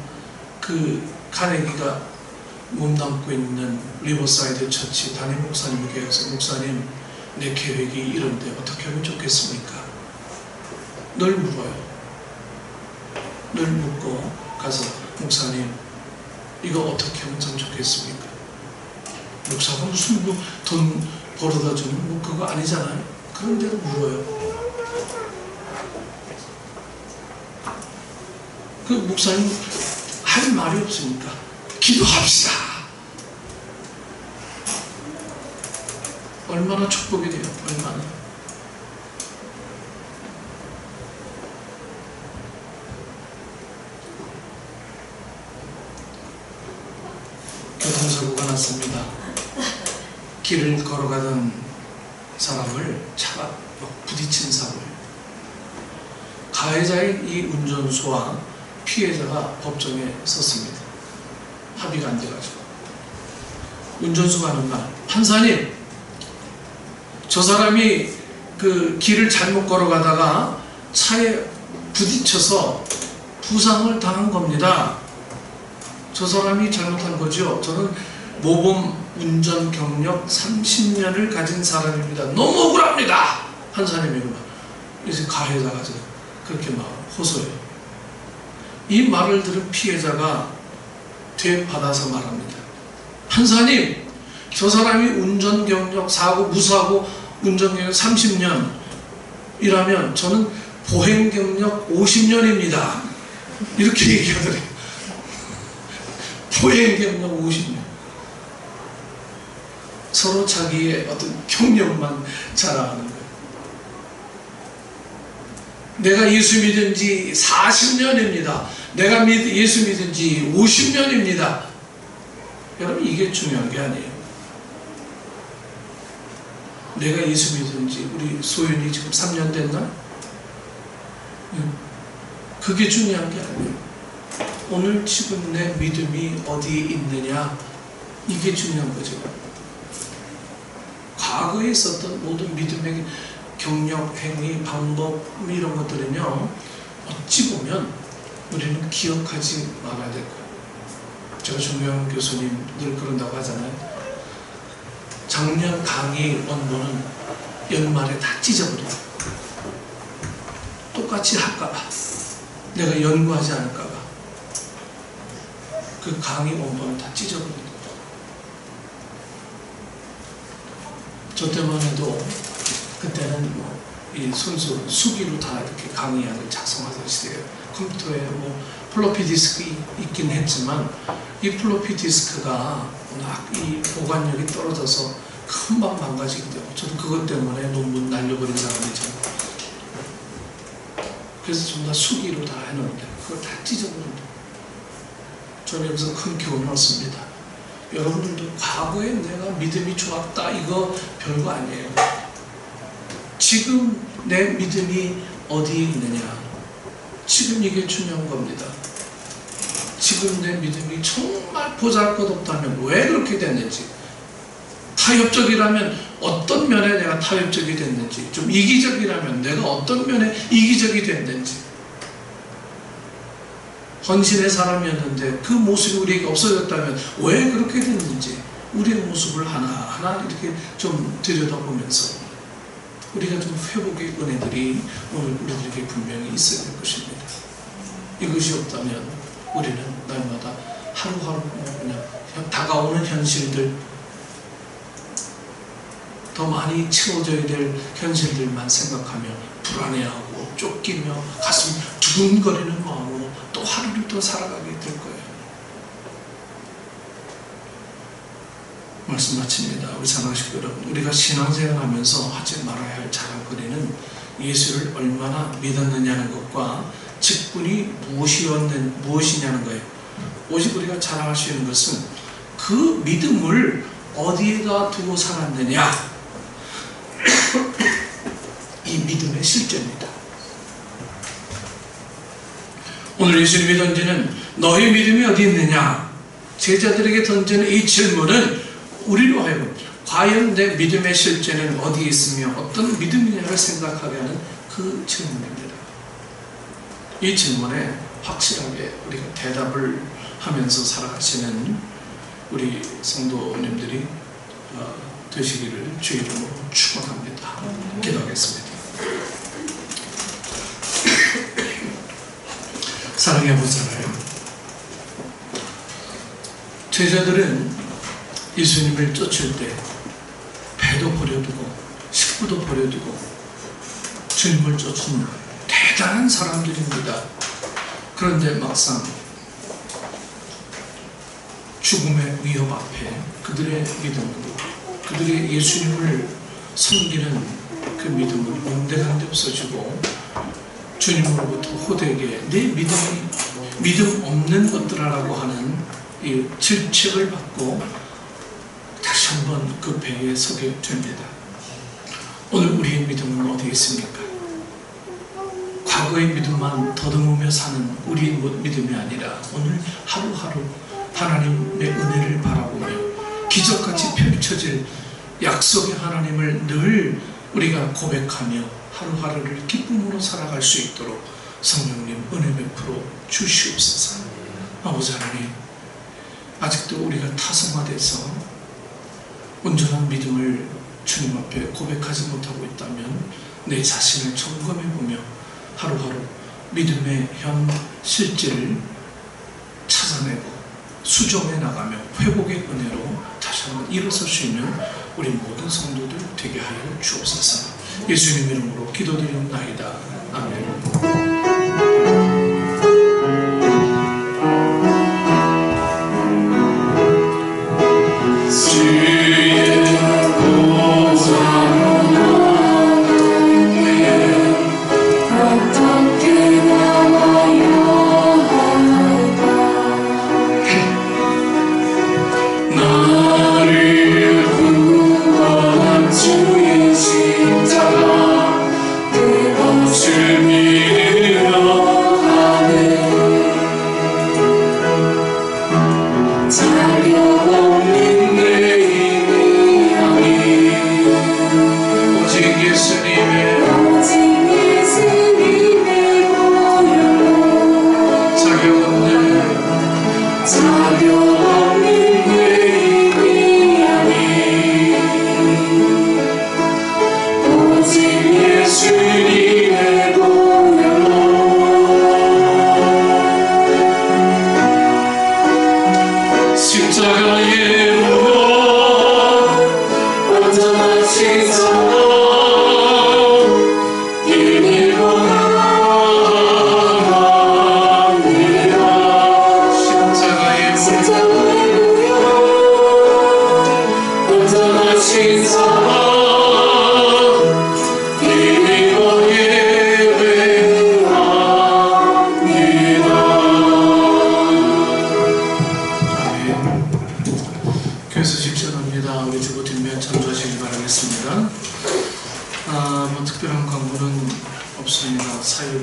그 카네기가 몸담고 있는 리버사이드 처치 담임 목사님에게 가서, 목사님, 내 계획이 이런데 어떻게 하면 좋겠습니까? 늘 물어요. 늘 묻고 가서, 목사님, 이거 어떻게 하면 참 좋겠습니까? 목사가 무슨 돈 벌어다 주는 그거 아니잖아요. 그런데도 물어요. 그 목사님 할 말이 없으니까 기도합시다. 얼마나 축복이 돼요. 얼마나. 교통사고가 났습니다. 길을 걸어가던 사람을 차가 부딪힌 사고예요. 가해자인 이 운전수와 피해자가 법정에 섰습니다. 합의가 안 돼가지고. 운전수가 하는 말, 판사님, 저 사람이 그 길을 잘못 걸어가다가 차에 부딪혀서 부상을 당한 겁니다. 저 사람이 잘못한 거죠. 저는 모범 운전 경력 30년을 가진 사람입니다. 너무 억울합니다. 판사님이 그 말. 이제 가해자가 그렇게 막 호소해요. 이 말을 들은 피해자가 되받아서 말합니다. 판사님, 저 사람이 운전 경력, 무사고 운전 경력 30년이라면 저는 보행 경력 50년입니다. 이렇게 얘기하더래요. 보행 경력 50년. 서로 자기의 어떤 경력만 자랑하는 거예요. 내가 예수 믿은 지 40년입니다. 내가 예수 믿은 지 50년입니다. 여러분, 이게 중요한 게 아니에요. 내가 예수 믿은 지, 우리 소윤이 지금 3년 됐나? 그게 중요한 게 아니에요. 오늘 지금 내 믿음이 어디에 있느냐, 이게 중요한 거죠. 과거에 있었던 모든 믿음의 경력, 행위, 방법 이런 것들은요, 어찌 보면 우리는 기억하지 말아야 될 거예요. 제가 존경하는 교수님 늘 그런다고 하잖아요. 작년 강의 원본은 연말에 다 찢어버려요. 똑같이 할까봐, 내가 연구하지 않을까봐 그 강의 원본을 다 찢어버려요. 저 때만 해도 그때는 이 손수 수기로 다 이렇게 강의안을 작성하던 시대예요. 컴퓨터에 플로피 디스크 있긴 했지만 이 플로피 디스크가 워낙 이 보관력이 떨어져서 금방 망가지게 되고, 저도 그것 때문에 논문 날려버린 사람이잖아요. 그래서 전부 다 수기로 다 해놓는데 그걸 다 찢어버린다. 저는 여기서 큰 교훈을 얻습니다. 여러분들도 과거에 내가 믿음이 좋았다, 이거 별거 아니에요. 지금 내 믿음이 어디에 있느냐. 지금 이게 중요한 겁니다. 지금 내 믿음이 정말 보잘것없다면 왜 그렇게 됐는지, 타협적이라면 어떤 면에 내가 타협적이 됐는지, 좀 이기적이라면 내가 어떤 면에 이기적이 됐는지, 헌신의 사람이었는데 그 모습이 우리에게 없어졌다면 왜 그렇게 됐는지, 우리의 모습을 하나하나 이렇게 좀 들여다보면서 우리가 좀 회복의 은혜들이 오늘 우리들에게 분명히 있어야 될 것입니다. 이것이 없다면 우리는 날마다 하루하루 그냥 다가오는 현실들, 더 많이 채워져야 될 현실들만 생각하며 불안해하고 쫓기며 가슴 두근거리는 마음으로 또 하루를 더 살아가게 될 거예요. 말씀 마칩니다. 우리 사랑하는 식구 여러분, 우리가 신앙생활 하면서 하지 말아야 할 자랑거리는 예수를 얼마나 믿었느냐는 것과 직분이 무엇이냐는 거예요. 오직 우리가 자랑할 수 있는 것은 그 믿음을 어디에다 두고 살았느냐, 이 믿음의 실제입니다. 오늘 예수님이 던지는 너희 믿음이 어디 있느냐, 제자들에게 던지는 이 질문은 우리로 하여금 과연 내 믿음의 실제는 어디에 있으며 어떤 믿음이냐를 생각하게 하는 그 질문입니다. 이 질문에 확실하게 우리가 대답을 하면서 살아가시는 우리 성도님들이 되시기를 주 이름으로 축원합니다. 기도하겠습니다. 사랑의 아버지 하나님, 제자들은 예수님을 쫓을 때 배도 버려두고 식구도 버려두고 주님을 쫓은 대단한 사람들입니다. 그런데 막상 죽음의 위협 앞에 그들의 믿음으로, 그들의 예수님을 섬기는 그 믿음은 온데간데 없어지고 주님으로부터 호되게 내 믿음이 믿음 없는 것들이라고 하는 이 질책을 받고 다시 한번 그 배에 서게 됩니다. 오늘 우리의 믿음은 어디에 있습니까? 과거의 믿음만 더듬으며 사는 우리의 믿음이 아니라 오늘 하루하루 하나님의 은혜를 바라보며 기적같이 펼쳐질 약속의 하나님을 늘 우리가 고백하며 하루하루를 기쁨으로 살아갈 수 있도록 성령님 은혜 베풀어 주시옵소서. 아버지 하나님, 아직도 우리가 타성화돼서 온전한 믿음을 주님 앞에 고백하지 못하고 있다면 내 자신을 점검해보며 하루하루 믿음의 현 실질을 찾아내고 수정해 나가며 회복의 은혜로 다시 한번 일어설 수 있는 우리 모든 성도들 되게 하여 주옵소서. 예수님 이름으로 기도드리옵나이다. 아멘. 주의 십자가 뜨거운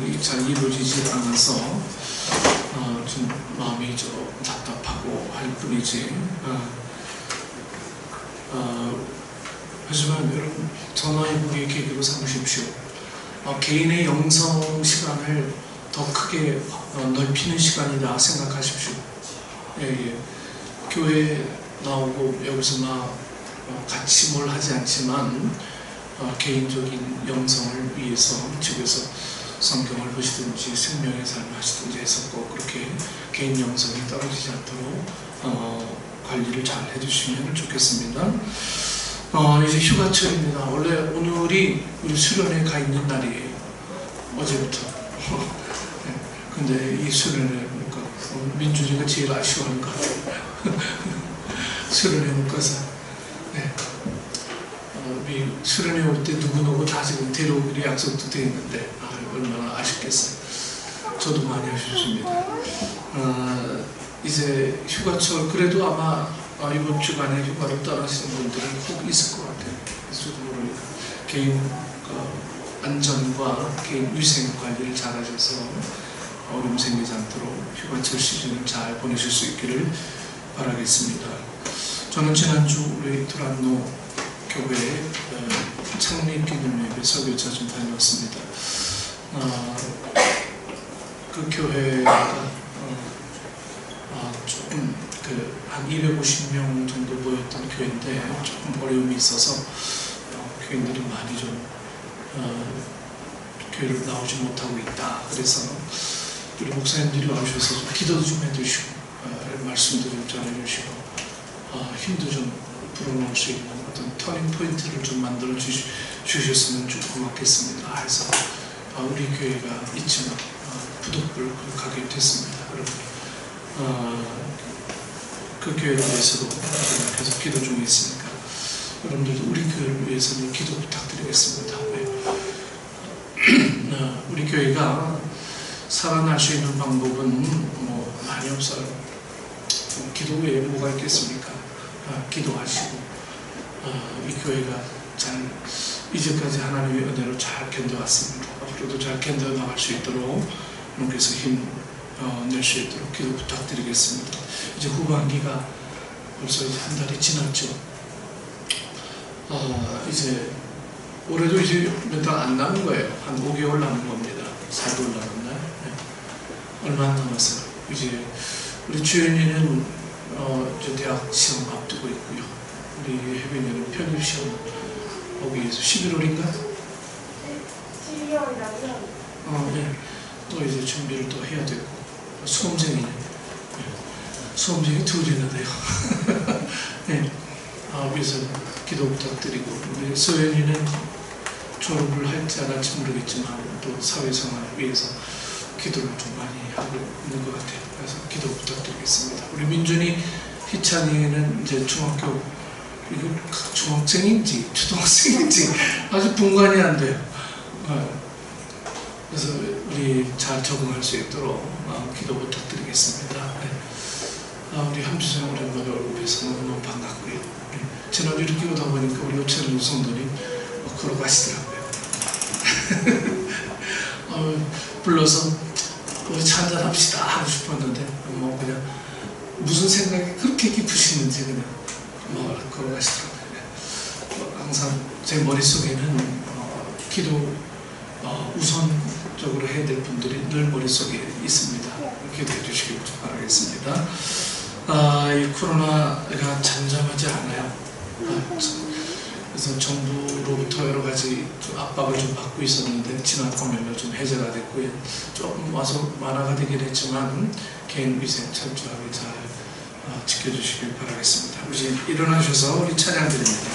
일들이 잘 이루어지지 않아서 좀 마음이 좀 답답하고 할 뿐이지. 하지만 여러분 전화위복의 계기로 삼으십시오. 개인의 영성 시간을 더 크게 넓히는 시간이다 생각하십시오. 예. 교회에 나오고 여기서 같이 뭘 하지 않지만 개인적인 영성을 위해서 집에서 성경을 보시든지 생명의 삶을 하시든지 해서 꼭 그렇게 개인 영성이 떨어지지 않도록 관리를 잘 해주시면 좋겠습니다. 이제 휴가철입니다. 원래 오늘이 우리 수련회 가 있는 날이에요. 어제부터. 근데 이 수련회 보니까 민준이가 제일 아쉬워하는 것 같아요. 수련회 못 가서. 네. 우리 수련회 올 때 누구누구 다 지금 데려오기로 약속도 되어 있는데 얼마나 아쉽겠어요. 저도 많이 아쉽습니다. 이제 휴가철 그래도 아마 이번 주간에 휴가를 떠나시는 분들은 꼭 있을 것 같아요. 저도 모르니까 개인 안전과 개인 위생 관리를 잘 하셔서 어려움 생기지 않도록 휴가철 시즌을 잘 보내실 수 있기를 바라겠습니다. 저는 지난주 우리 두란노 교회 창립 기념예배 설교차 좀 다녀왔습니다. 그 교회가 조금 한 250명 정도 모였던 교회인데 조금 어려움이 있어서 교인들이 많이 좀 교회를 나오지 못하고 있다. 그래서 우리 목사님들이 와주셔서 좀 기도도 좀 해주시고 말씀도 좀 전해주시고 힘도 좀 불어넣을 수 있는 어떤 터닝 포인트를 좀 만들어 주셨으면 좀 고맙겠습니다. 해서 우리 교회가 있지만 부득불 가게 됐습니다. 여러분 그 교회에 대해서도 계속 기도 중에 있으니까 여러분들도 우리 교회를 위해서는 기도 부탁드리겠습니다. 우리 교회가 살아날 수 있는 방법은 뭐 많이 없어요. 기도 외에 뭐가 있겠습니까? 기도하시고 이 교회가 잘 이제까지 하나님의 은혜로 잘 견뎌왔습니다. 앞으로도 잘 견뎌나갈 수 있도록 여러분께서 힘 낼 수 있도록 기도 부탁드리겠습니다. 이제 후반기가 벌써 이제 한 달이 지났죠. 이제 올해도 이제 몇 달 안 남은 거예요. 한 5개월 남은 겁니다. 4개월 남았나요? 네. 얼마 안 남았어요. 이제 우리 주연이는 이제 대학 시험 앞두고 있고요. 우리 혜빈이는 편입 시험 거기에서 11월인가? 12월이라고요? 네. 또 이제 준비를 또 해야 되고 수험생이네. 수험생이 둘이나 돼요. 네. 위해서 기도 부탁드리고 우리 소연이는 졸업을 할지 안 할지 모르겠지만 또 사회생활 위해서 기도를 좀 많이 하고 있는 것 같아요. 그래서 기도 부탁드리겠습니다. 우리 민준이, 희찬이는 이제 중학교, 이거 중학생인지 초등학생인지 아주 분간이 안 돼요. 그래서 우리 잘 적응할 수 있도록 기도 부탁드리겠습니다. 우리 함주생 오랜만에 얼굴 뵈서 너무너무 반갑고요. 지난주 이렇게 오다 보니까 우리 오천일 성도님 걸어가시더라고요. 불러서 우리 차 한잔 합시다 하고 싶었는데 뭐 그냥 무슨 생각이 그렇게 깊으시는지 그냥 걸어가시더라고요. 항상 제 머릿속에는 기도 우선적으로 해야 될 분들이 늘 머릿속에 있습니다. 기도해 주시길 바라겠습니다. 이 코로나가 잠잠하지 않아요. 그래서 정부로부터 여러 가지 좀 압박을 좀 받고 있었는데 지난번에는 좀 해제가 됐고요. 조금 와서 완화가 되긴 했지만 개인 위생 철저하게 잘 지켜주시길 바라겠습니다. 우리 일어나셔서 우리 찬양 드립니다.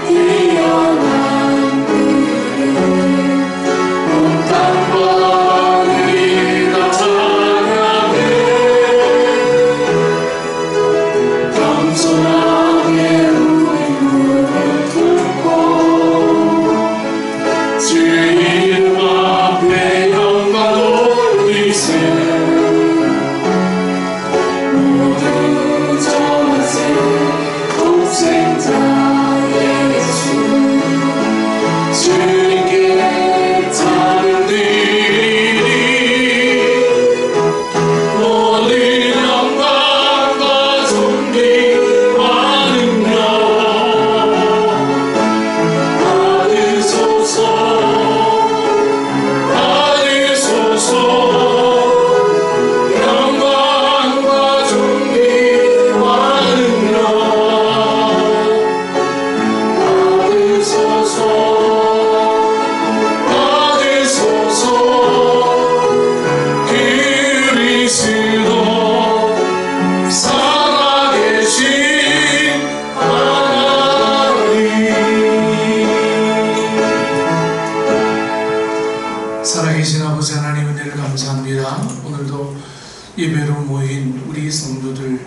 뛰어난 오늘도 살아계신 하나님, 살아계신 아버지 하나님 은혜를 감사합니다. 오늘도 예배로 모인 우리 성도들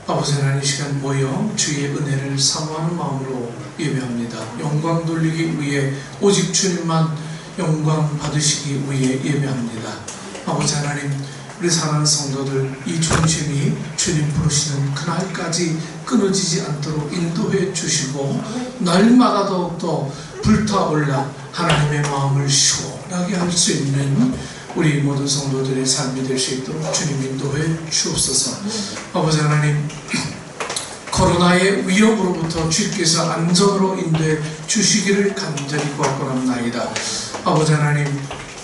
아버지 하나님 시간 모여 주의 은혜를 사모하는 마음으로 예배합니다. 영광 돌리기 위해 오직 주님만 영광 받으시기 위해 예배합니다. 아버지 하나님, 우리 사랑하는 성도들 이 중심이 주님 부르시는 그날까지 끊어지지 않도록 인도해 주시고 날마다 더욱더 불타올라 하나님의 마음을 시원하게 할 수 있는 우리 모든 성도들의 삶이 될 수 있도록 주님 인도해 주옵소서. 아버지 하나님, 코로나의 위협으로부터 주께서 안전으로 인도해 주시기를 간절히 구하옵나이다. 아버지 하나님,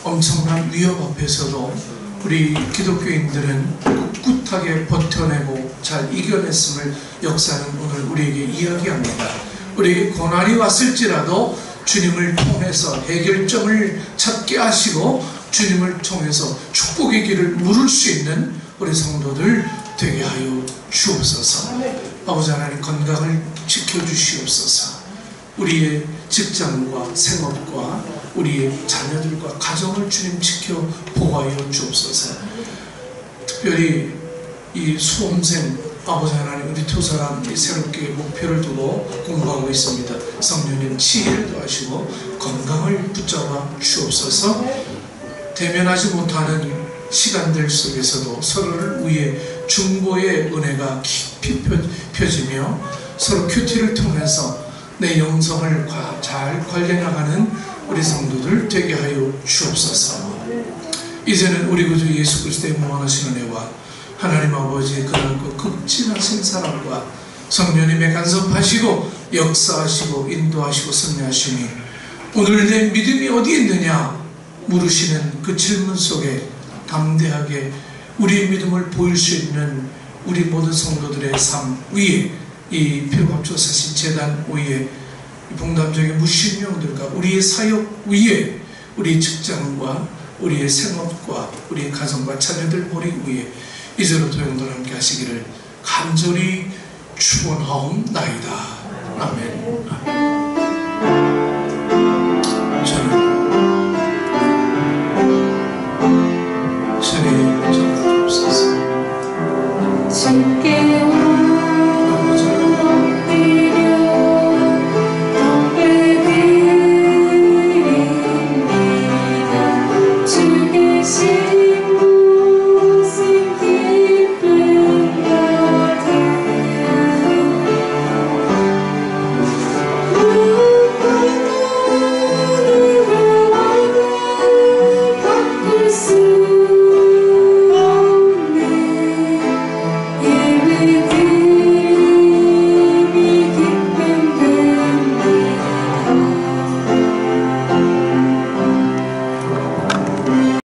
엄청난 위협 앞에서도 우리 기독교인들은 꿋꿋하게 버텨내고 잘 이겨냈음을 역사는 오늘 우리에게 이야기합니다. 우리에게 고난이 왔을지라도 주님을 통해서 해결점을 찾게 하시고 주님을 통해서 축복의 길을 물을 수 있는 우리 성도들 되게 하여 주옵소서. 아버지 하나님, 건강을 지켜주시옵소서. 우리의 직장과 생업과 우리의 자녀들과 가정을 주님 지켜 보호하여 주옵소서. 특별히 이 수험생 아버지 하나님, 우리 두 사람이 새롭게 목표를 두고 공부하고 있습니다. 성령님 지혜를 더하시고 건강을 붙잡아 주옵소서. 대면하지 못하는 시간들 속에서도 서로를 위해 중보의 은혜가 깊이 펴지며 서로 큐티를 통해서 내 영성을 잘 관리해나가는 우리 성도들 되게 하여 주옵소서. 이제는 우리 구주 예수 그리스도의 무한하신 은혜와 하나님 아버지의 그날그 극진하신 사랑과 성령님의 간섭하시고 역사하시고 인도하시고 승리하시니 오늘 내 믿음이 어디 있느냐 물으시는 그 질문 속에 담대하게 우리의 믿음을 보일 수 있는 우리 모든 성도들의 삶 위에, 이 필요합조사신 재단 위에, 봉담적인 무신령들과 우리의 사역 위에, 우리 직장과 우리의 생업과 우리의 가정과 자녀들 보리 위에 이제로 도용들 함께 하시기를 간절히 축원하옵나이다. 아멘.